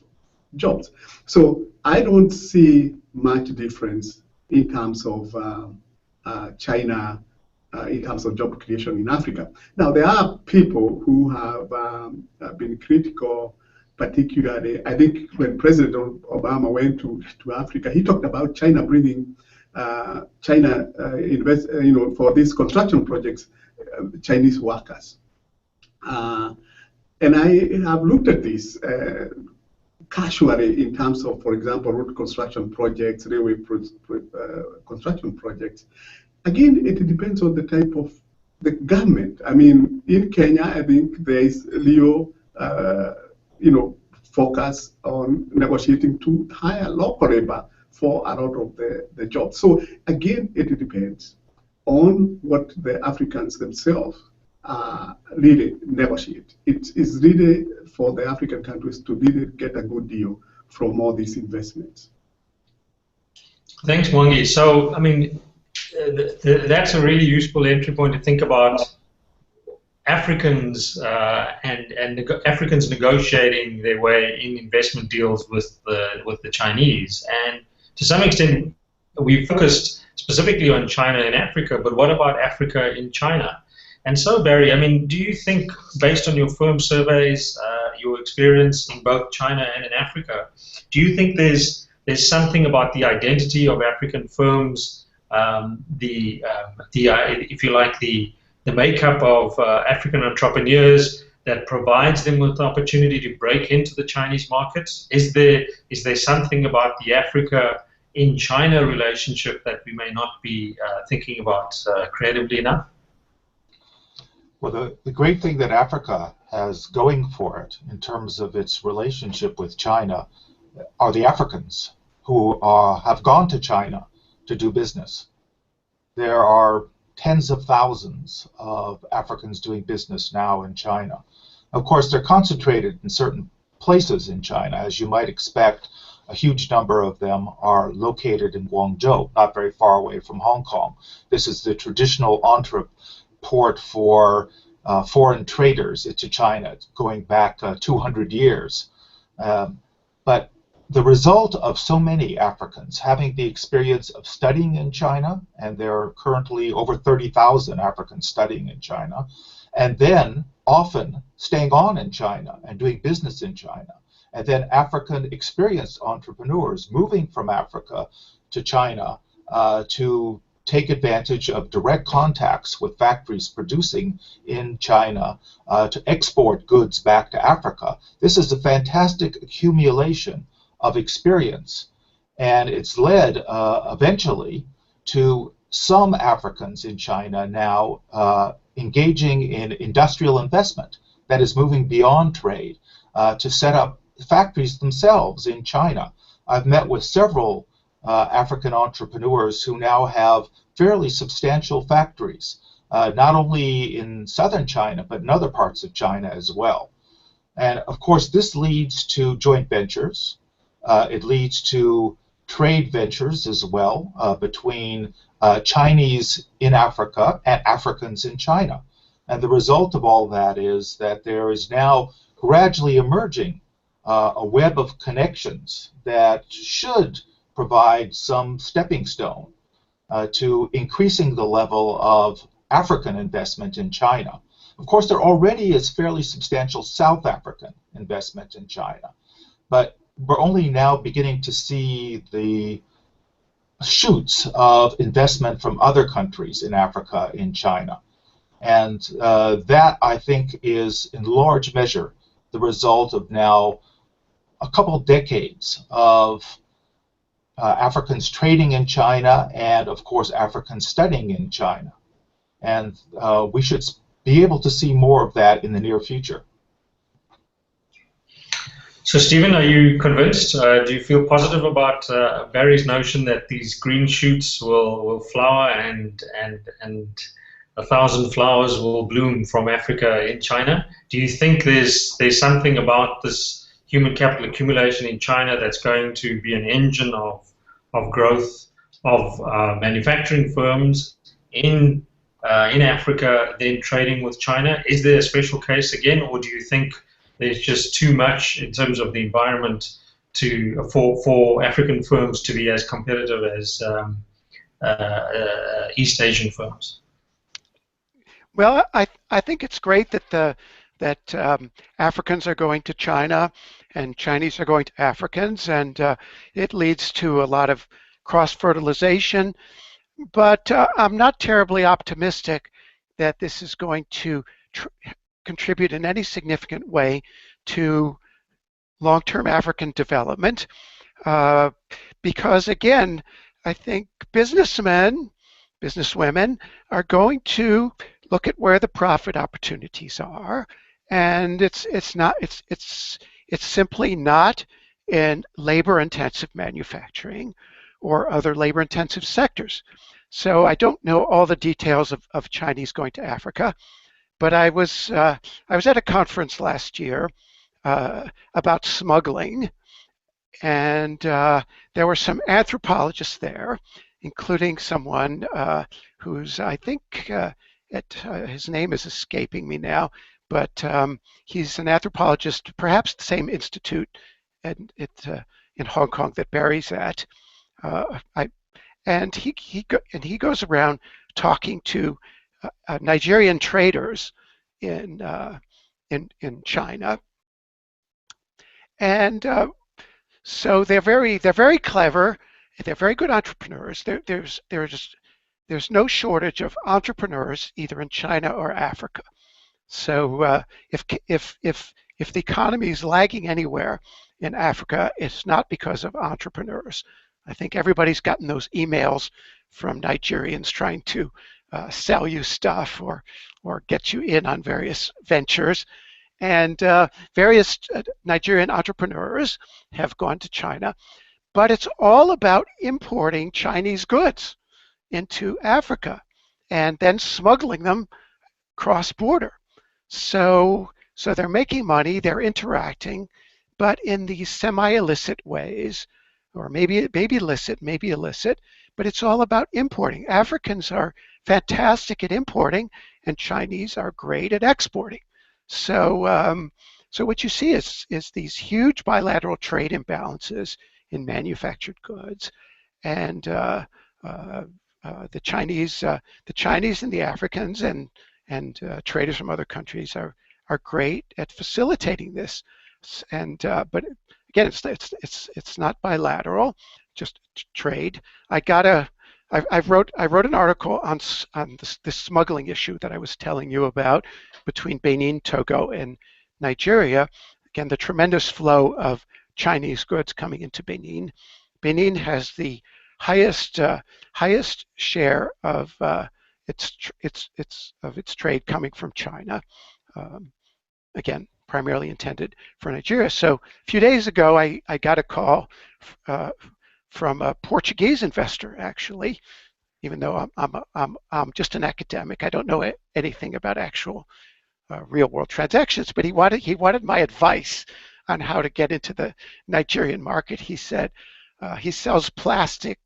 jobs. So I don't see much difference in terms of China in terms of job creation in Africa. Now, there are people who have been critical, particularly, I think when President Obama went to Africa, he talked about China bringing invest, for these construction projects, Chinese workers. And I have looked at this casually in terms of, for example, road construction projects, railway construction projects. Again, it depends on the type of the government. I mean, in Kenya, I think there is real, focus on negotiating to hire local labor for a lot of the jobs. So again, it depends on what the Africans themselves really negotiate. It is really for the African countries to really get a good deal from all these investments. Thanks, Wangi. So, I mean, that's a really useful entry point to think about Africans and Africans negotiating their way in investment deals with the Chinese. And to some extent, we focused specifically on China and Africa, but what about Africa in China? And so, Barry, I mean, do you think, based on your firm surveys, your experience in both China and in Africa, do you think there's something about the identity of African firms, if you like, the makeup of African entrepreneurs that provides them with the opportunity to break into the Chinese markets? Is there something about the Africa in China relationship that we may not be thinking about creatively enough? Well, the great thing that Africa has going for it in terms of its relationship with China are the Africans who have gone to China to do business. There are tens of thousands of Africans doing business now in China. Of course, they're concentrated in certain places in China. As you might expect, a huge number of them are located in Guangzhou, not very far away from Hong Kong. This is the traditional port for foreign traders into China, going back 200 years. But the result of so many Africans having the experience of studying in China, and there are currently over 30,000 Africans studying in China, and then often staying on in China and doing business in China, and then African experienced entrepreneurs moving from Africa to China to take advantage of direct contacts with factories producing in China to export goods back to Africa. This is a fantastic accumulation of experience, and it's led eventually to some Africans in China now engaging in industrial investment that is moving beyond trade to set up factories themselves in China. I've met with several African entrepreneurs who now have fairly substantial factories, not only in southern China, but in other parts of China as well. And of course, this leads to joint ventures. It leads to trade ventures as well between Chinese in Africa and Africans in China. And the result of all that is that there is now gradually emerging a web of connections that should provide some stepping stone to increasing the level of African investment in China. Of course, there already is fairly substantial South African investment in China, but we're only now beginning to see the shoots of investment from other countries in Africa in China. And that, I think, is in large measure the result of now a couple decades of Africans trading in China and, of course, Africans studying in China. And we should be able to see more of that in the near future. So, Stephen, are you convinced? Do you feel positive about Barry's notion that these green shoots will flower and 1,000 flowers will bloom from Africa in China? Do you think there's something about this human capital accumulation in China that's going to be an engine of growth of manufacturing firms in Africa, then trading with China? Is there a special case again, or do you think there's just too much in terms of the environment for African firms to be as competitive as East Asian firms? Well, I think it's great that Africans are going to China and Chinese are going to Africans, and it leads to a lot of cross-fertilization. But I'm not terribly optimistic that this is going to contribute in any significant way to long-term African development, because again, I think businessmen, businesswomen are going to look at where the profit opportunities are, and it's simply not in labor-intensive manufacturing or other labor-intensive sectors. So I don't know all the details of Chinese going to Africa, but I was at a conference last year about smuggling, and there were some anthropologists there, including someone who's, I think, his name is escaping me now, but he's an anthropologist, perhaps the same institute in Hong Kong that Barry's at. And he goes around talking to Nigerian traders in China, and so they're very clever. They're very good entrepreneurs. There's no shortage of entrepreneurs either in China or Africa. So if the economy is lagging anywhere in Africa, it's not because of entrepreneurs. I think everybody's gotten those emails from Nigerians trying to sell you stuff or get you in on various ventures. And various Nigerian entrepreneurs have gone to China, but it's all about importing Chinese goods into Africa and then smuggling them cross-border. So they're making money, they're interacting, but in these semi-illicit ways, or maybe illicit, but it's all about importing. Africans are fantastic at importing, and Chinese are great at exporting. So what you see is these huge bilateral trade imbalances in manufactured goods, and the Chinese and the Africans and traders from other countries are great at facilitating this. And but again, it's not bilateral, just trade. I wrote an article on this smuggling issue that I was telling you about between Benin, Togo, and Nigeria. Again, the tremendous flow of Chinese goods coming into Benin. Benin has the highest share of its trade coming from China. Again, primarily intended for Nigeria. So a few days ago, I got a call from a Portuguese investor, actually, even though I'm just an academic. I don't know anything about actual real-world transactions, but he wanted my advice on how to get into the Nigerian market. He said, He sells plastic,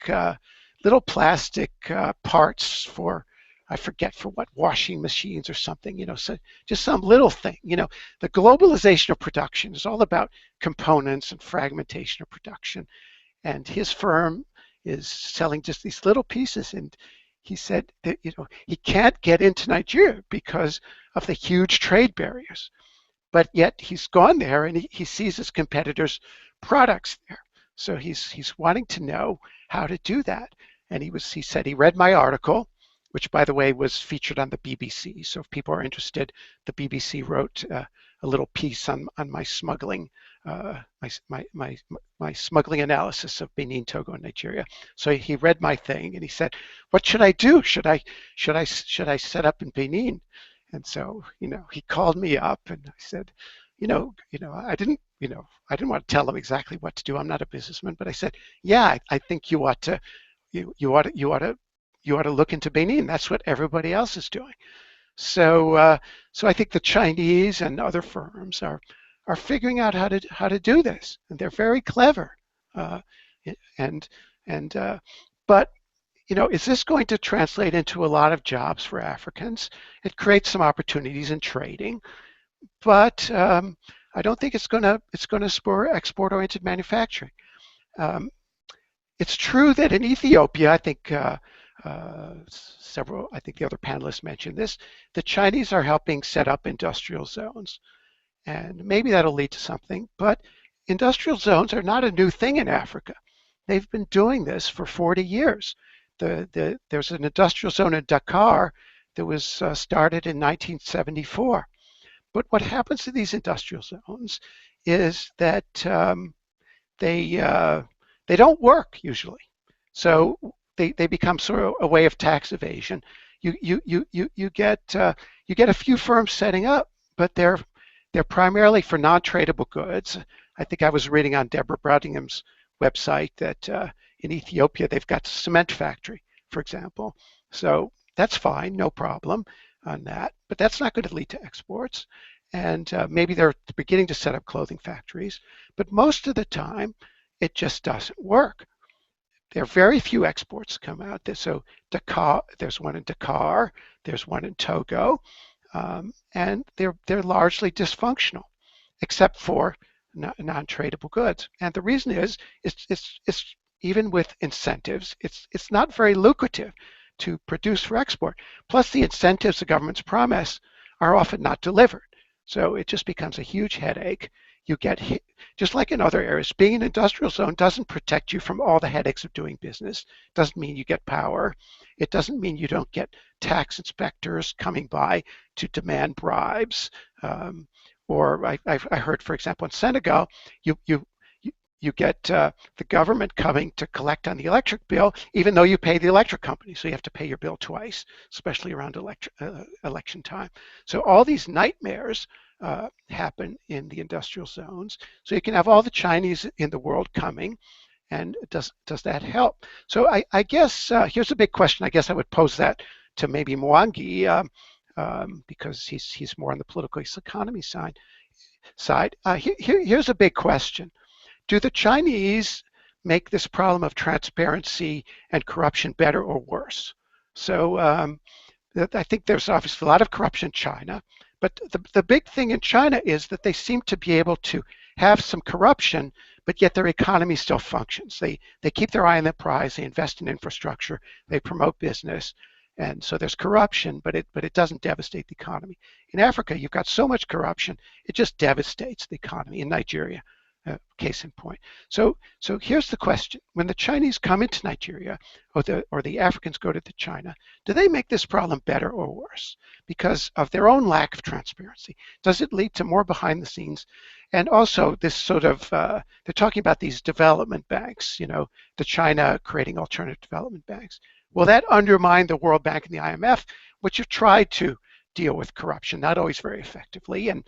little plastic parts for, I forget for what, washing machines or something, so just some little thing. The globalization of production is all about components and fragmentation of production. And his firm is selling just these little pieces. And he said that, he can't get into Nigeria because of the huge trade barriers. But yet he's gone there and he sees his competitors' products there. So he's wanting to know how to do that. And he said he read my article, which by the way was featured on the BBC. So if people are interested, the BBC wrote a little piece on my smuggling, my smuggling analysis of Benin, Togo, and Nigeria. So he read my thing and he said, "What should I do? Should I set up in Benin?" And so, he called me up and I said, I didn't want to tell him exactly what to do. I'm not a businessman, but I said, yeah, I think you ought to look into Benin. That's what everybody else is doing. So I think the Chinese and other firms are figuring out how to do this, and they're very clever. But is this going to translate into a lot of jobs for Africans? It creates some opportunities in trading, but I don't think it's going to spur export-oriented manufacturing. It's true that in Ethiopia, I think I think the other panelists mentioned this, the Chinese are helping set up industrial zones, and maybe that'll lead to something. But industrial zones are not a new thing in Africa. They've been doing this for 40 years. There's an industrial zone in Dakar that was started in 1974. But what happens to these industrial zones is that they don't work usually. So they become sort of a way of tax evasion. You get a few firms setting up, but they're primarily for non-tradable goods. I think I was reading on Deborah Browdingham's website that in Ethiopia they've got a cement factory, for example. So that's fine, no problem on that. But that's not going to lead to exports. And maybe they're beginning to set up clothing factories. But most of the time, it just doesn't work. There are very few exports come out. So Dakar, there's one in Dakar, there's one in Togo, and they're largely dysfunctional, except for non-tradable goods. And the reason is, it's even with incentives, it's not very lucrative to produce for export. Plus, the incentives the governments promise are often not delivered. So it just becomes a huge headache. You get hit, just like in other areas. Being an industrial zone doesn't protect you from all the headaches of doing business. It doesn't mean you get power. It doesn't mean you don't get tax inspectors coming by to demand bribes. Or I heard, for example, in Senegal, you get the government coming to collect on the electric bill, even though you pay the electric company. So you have to pay your bill twice, especially around election time. So all these nightmares happen in the industrial zones. So you can have all the Chinese in the world coming, and does that help? So I guess here's a big question. I guess I would pose that to maybe Mwangi because he's more on the political economy side. Here's a big question. Do the Chinese make this problem of transparency and corruption better or worse? So I think there's obviously a lot of corruption in China, but the big thing in China is that they seem to be able to have some corruption, but yet their economy still functions. They keep their eye on the prize, they invest in infrastructure, they promote business, and so there's corruption, but it doesn't devastate the economy. In Africa, you've got so much corruption, it just devastates the economy. In Nigeria, case in point. So here's the question. When the Chinese come into Nigeria, or the Africans go to China, do they make this problem better or worse? Because of their own lack of transparency. Does it lead to more behind the scenes? And also this sort of, they're talking about these development banks, the China creating alternative development banks. Will that undermine the World Bank and the IMF, which have tried to deal with corruption, not always very effectively, and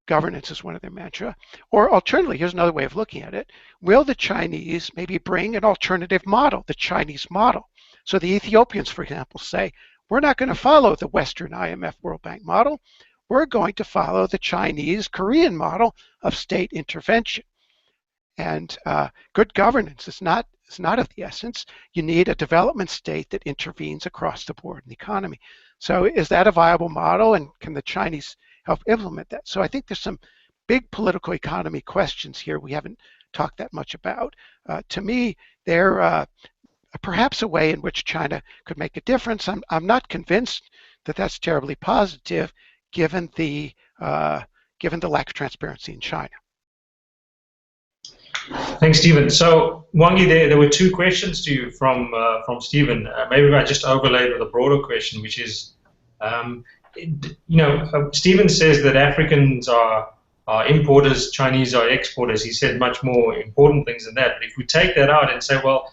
governance is one of their mantra? Or alternatively, here's another way of looking at it. Will the Chinese maybe bring an alternative model, the Chinese model? So the Ethiopians, for example, say, we're not going to follow the Western IMF World Bank model. We're going to follow the Chinese Korean model of state intervention. And good governance is not of the essence. You need a development state that intervenes across the board in the economy. So is that a viable model, and can the Chinese help implement that? So I think there's some big political economy questions here we haven't talked that much about. To me, they're perhaps a way in which China could make a difference. I'm not convinced that that's terribly positive, given the lack of transparency in China. Thanks, Stephen. So, Wangi, there were two questions to you from Stephen. Maybe if I just overlay with a broader question, which is, Stephen says that Africans are importers, Chinese are exporters. He said much more important things than that. But if we take that out and say, well,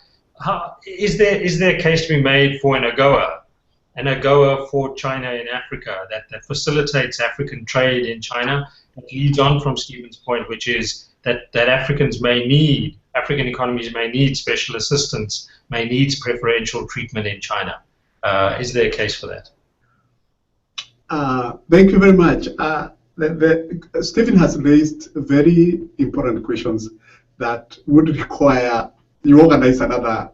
is there a case to be made for an AGOA for China in Africa that facilitates African trade in China? That leads on from Stephen's point, which is that African economies may need special assistance, may need preferential treatment in China. Is there a case for that? Thank you very much. Stephen has raised very important questions that would require you organize another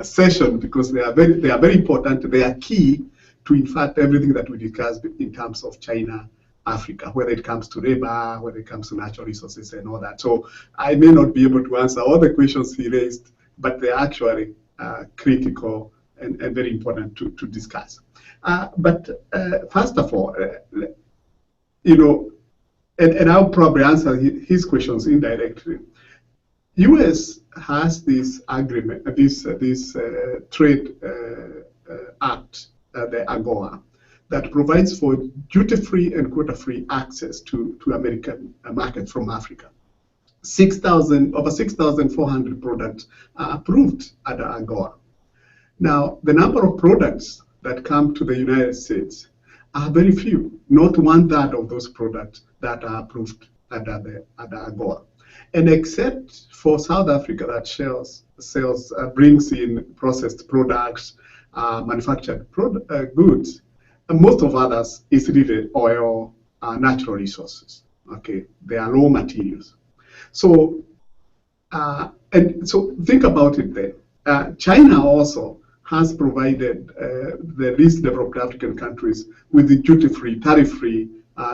session, because they are very important. They are key to, in fact, everything that we discussed in terms of China, Africa, whether it comes to labor, whether it comes to natural resources and all that. So I may not be able to answer all the questions he raised, but they're actually critical and very important to discuss. But first of all, and I'll probably answer his questions indirectly. U.S. has this agreement, this trade act, the AGOA, that provides for duty-free and quota-free access to American markets from Africa. Over 6,400 products are approved at the AGOA. Now, the number of products that come to the United States are very few, not 1/3 of those products that are approved at the AGOA. And except for South Africa that brings in processed products, manufactured goods, most of others is really oil, natural resources. Okay, they are raw materials. So, and so think about it then. China also has provided the least developed African countries with the duty-free, tariff-free,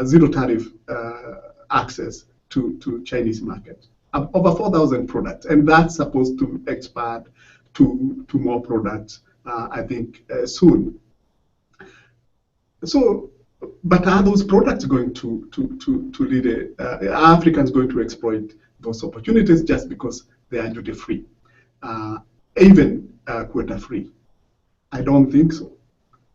zero tariff access to Chinese market. Over 4,000 products, and that's supposed to expand to more products, I think, soon. So, but are those products going to lead are Africans going to exploit those opportunities just because they are duty-free, even quota-free? I don't think so.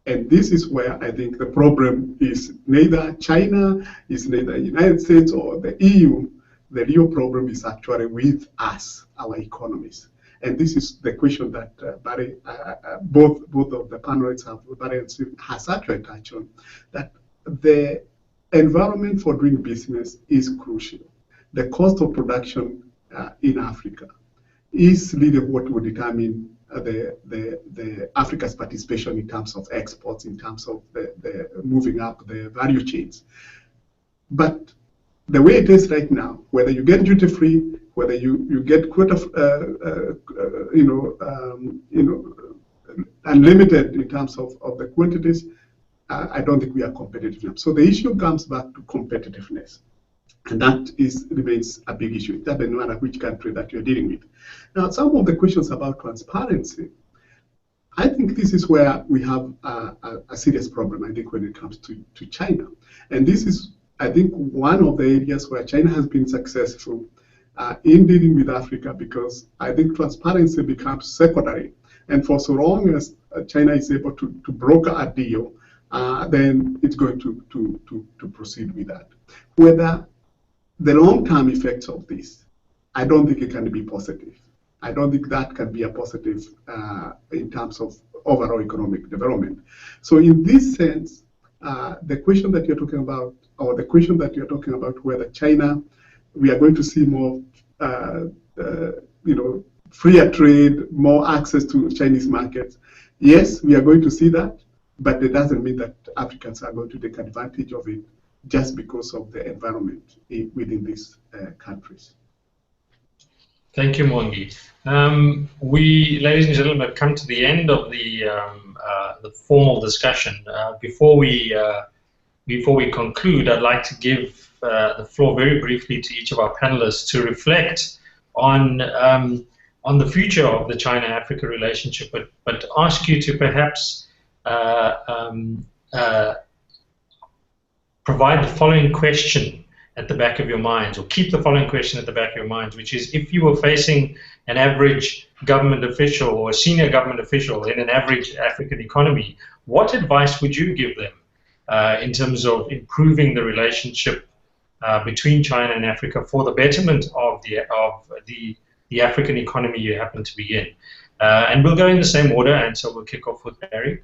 And this is where I think the problem is neither China, is neither United States or the EU. The real problem is actually with us, our economies. And this is the question that Barry, both of the panelists has actually touched on, that the environment for doing business is crucial. The cost of production in Africa is really what will determine the Africa's participation in terms of exports, in terms of the moving up the value chains. But the way it is right now, whether you get duty free, whether you get quota, unlimited in terms of the quantities, I don't think we are competitive enough. So the issue comes back to competitiveness. And that remains a big issue. It doesn't matter which country that you're dealing with. Now, some of the questions about transparency, I think this is where we have a serious problem, I think, when it comes to China. And this is, I think, one of the areas where China has been successful in dealing with Africa, because I think transparency becomes secondary. And for so long as China is able to broker a deal, then it's going to proceed with that. Whether the long-term effects of this, I don't think it can be positive. I don't think that can be a positive in terms of overall economic development. So in this sense, the question that you're talking about, or the question that you're talking about, whether China, we are going to see more, freer trade, more access to Chinese markets. Yes, we are going to see that, but it doesn't mean that Africans are going to take advantage of it just because of the environment within these countries. Thank you, Mwangi. We, ladies and gentlemen, have come to the end of the formal discussion. Before we conclude, I'd like to give the floor very briefly to each of our panelists to reflect on the future of the China-Africa relationship, but ask you to perhaps provide the following question at the back of your minds, or keep the following question at the back of your minds, which is, if you were facing an average government official or a senior government official in an average African economy, what advice would you give them in terms of improving the relationship between China and Africa for the betterment of the African economy you happen to be in? And we'll go in the same order, and so we'll kick off with Barry.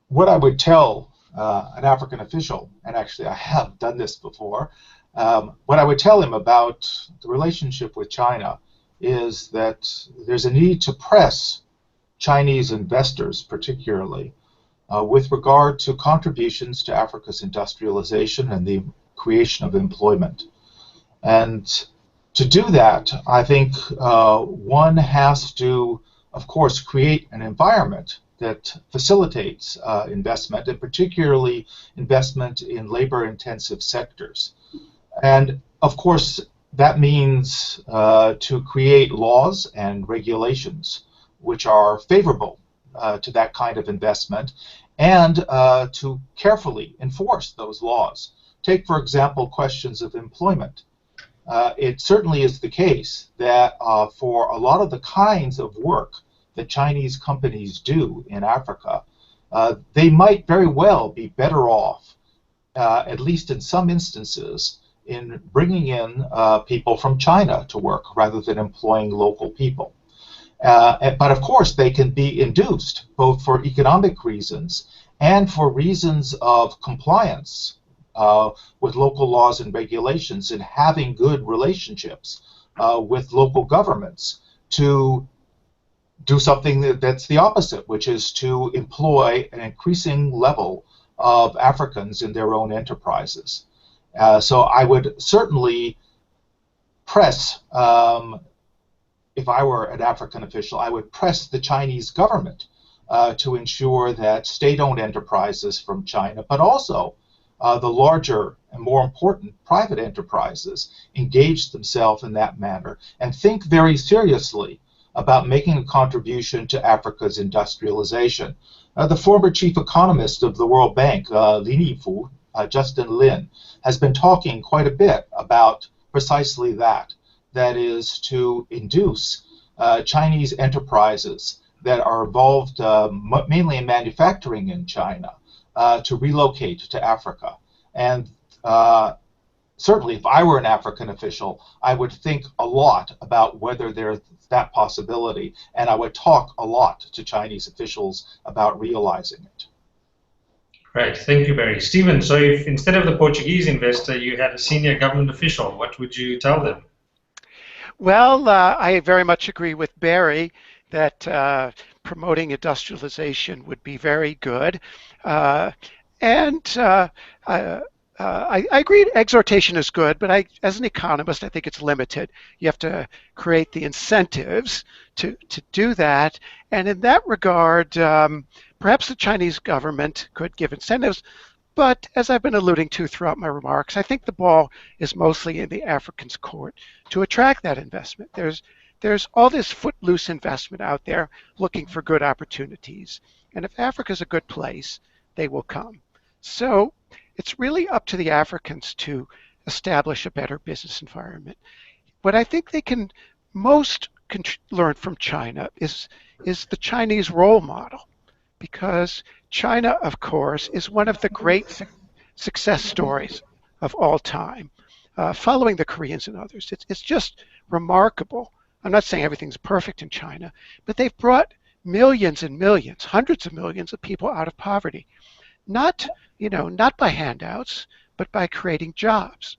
What I would tell an African official, and actually I have done this before, what I would tell him about the relationship with China is that there's a need to press Chinese investors, particularly, with regard to contributions to Africa's industrialization and the creation of employment. And to do that, I think one has to, of course, create an environment that facilitates investment, and particularly investment in labor-intensive sectors. And of course, that means to create laws and regulations which are favorable to that kind of investment, and to carefully enforce those laws. Take, for example, questions of employment. It certainly is the case that for a lot of the kinds of work that Chinese companies do in Africa, they might very well be better off, at least in some instances, in bringing in people from China to work rather than employing local people. But of course, they can be induced, both for economic reasons and for reasons of compliance with local laws and regulations, and having good relationships with local governments, to do something that's the opposite, which is to employ an increasing level of Africans in their own enterprises. So I would certainly press, if I were an African official, I would press the Chinese government to ensure that state-owned enterprises from China, but also the larger and more important private enterprises, engage themselves in that manner and think very seriously about making a contribution to Africa's industrialization. The former chief economist of the World Bank, Justin Lin, has been talking quite a bit about precisely that. That is, to induce Chinese enterprises that are involved mainly in manufacturing in China to relocate to Africa. And certainly, if I were an African official, I would think a lot about whether there's that possibility, and I would talk a lot to Chinese officials about realizing it. Great, thank you, Barry. Stephen, so if instead of the Portuguese investor, you had a senior government official, what would you tell them? Well, I very much agree with Barry that promoting industrialization would be very good. I agree exhortation is good, but as an economist, I think it's limited. You have to create the incentives to do that. And in that regard, perhaps the Chinese government could give incentives. But as I've been alluding to throughout my remarks, I think the ball is mostly in the Africans' court to attract that investment. There's all this footloose investment out there looking for good opportunities. And if Africa's a good place, they will come. So it's really up to the Africans to establish a better business environment. What I think they can most learn from China is the Chinese role model, because China, of course, is one of the great success stories of all time, following the Koreans and others. It's just remarkable. I'm not saying everything's perfect in China, but they've brought millions and millions, hundreds of millions of people out of poverty. Not by handouts, but by creating jobs.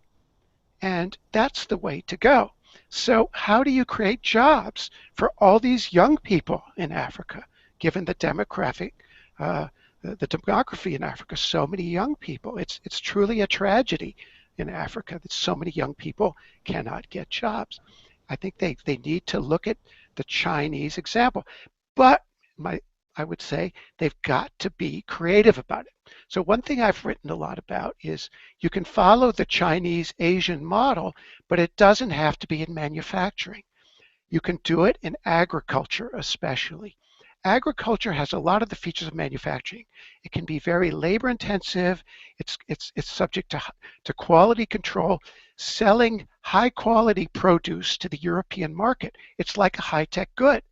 And that's the way to go. So how do you create jobs for all these young people in Africa, given the demography in Africa, so many young people? It's truly a tragedy in Africa that so many young people cannot get jobs. I think they need to look at the Chinese example. But I would say they've got to be creative about it. So one thing I've written a lot about is you can follow the Chinese Asian model, but it doesn't have to be in manufacturing. You can do it in agriculture especially. Agriculture has a lot of the features of manufacturing. It can be very labor intensive. It's subject to quality control. Selling high quality produce to the European market, it's like a high-tech good.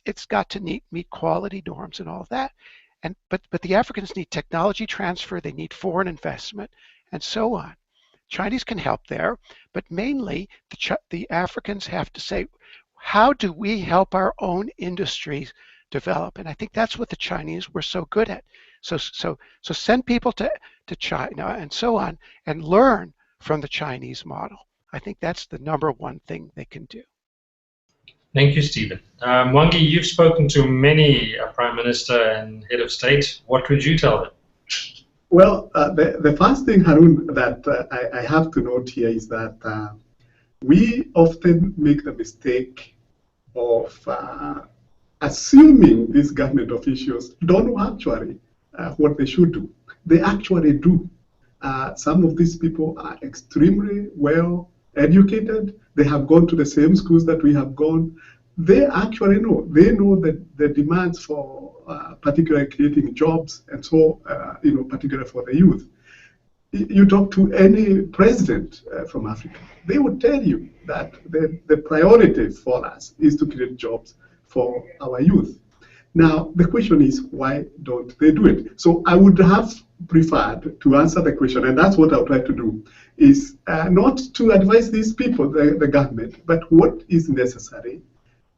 It's got to meet quality norms and all of that. But the Africans need technology transfer, they need foreign investment, and so on. Chinese can help there, but mainly the Africans have to say, how do we help our own industries develop? And I think that's what the Chinese were so good at. So send people to China and so on, and learn from the Chinese model. I think that's the #1 thing they can do. Thank you, Stephen. Mwangi, you've spoken to many Prime Minister and Head of State. What would you tell them? Well, the first thing, Harun, that I have to note here is that we often make the mistake of assuming these government officials don't know actually what they should do. They actually do. Some of these people are extremely well educated. They have gone to the same schools that we have gone. They actually know. They know that the demands for particularly creating jobs and so, particularly for the youth. You talk to any president from Africa, they would tell you that the priority for us is to create jobs for our youth. Now, the question is, why don't they do it? So I would have preferred to answer the question, and that's what I'll try to do, is not to advise these people, the government, but what is necessary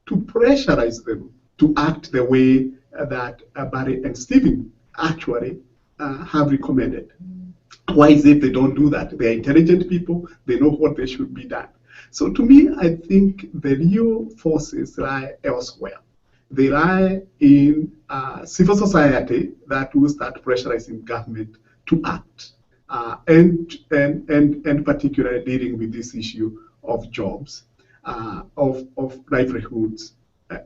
to pressurize them to act the way that Barry and Stephen actually have recommended. Why is it they don't do that? They're intelligent people, they know what they should be done. So to me, I think the real forces lie elsewhere. They lie in civil society that will start pressurizing government to act, and particularly dealing with this issue of jobs, of livelihoods,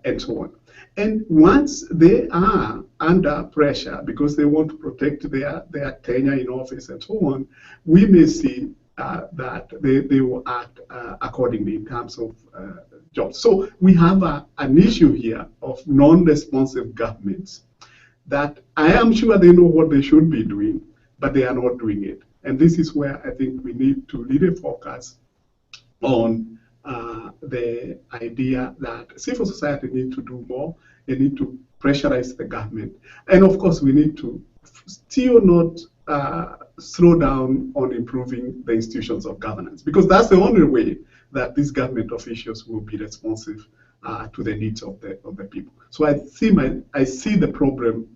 and so on. And once they are under pressure because they want to protect their tenure in office and so on, we may see that they will act accordingly in terms of jobs. So we have an issue here of non-responsive governments that I am sure they know what they should be doing, but they are not doing it. And this is where I think we need to really focus on the idea that civil society needs to do more. They need to pressurize the government. And of course, we need to still not slow down on improving the institutions of governance, because that's the only way that these government officials will be responsive to the needs of the people. So I see the problem,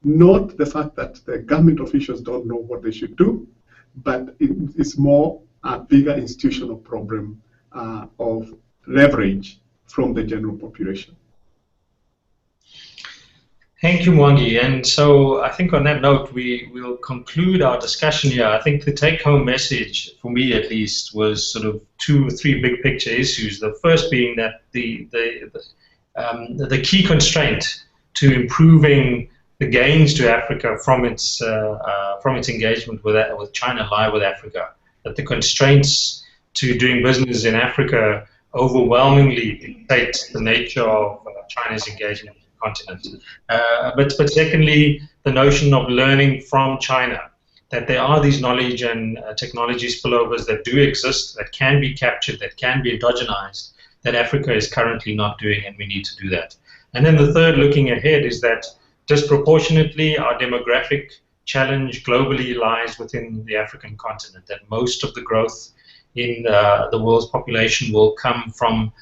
not the fact that the government officials don't know what they should do, but it's more a bigger institutional problem of leverage from the general population. Thank you, Mwangi. And so I think on that note, we will conclude our discussion here. I think the take-home message, for me at least, was sort of 2 or 3 big picture issues. The first being that the key constraint to improving the gains to Africa from its engagement with China lie with Africa. That the constraints to doing business in Africa overwhelmingly dictate the nature of China's engagement with the continent. But secondly, the notion of learning from China, that there are these knowledge and technology spillovers that do exist, that can be captured, that can be endogenized, that Africa is currently not doing, and we need to do that. And then the third, looking ahead, is that disproportionately our demographic challenge globally lies within the African continent, that most of the growth in the world's population will come from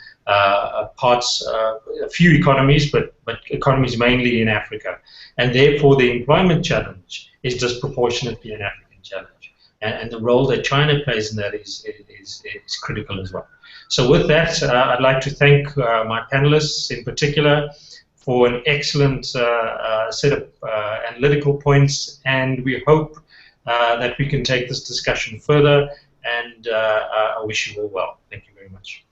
parts, a few economies, but economies mainly in Africa. And therefore the employment challenge is disproportionately an African challenge. And the role that China plays in that is critical as well. So with that, I'd like to thank my panelists in particular for an excellent set of analytical points, and we hope that we can take this discussion further and I wish you all well. Thank you very much.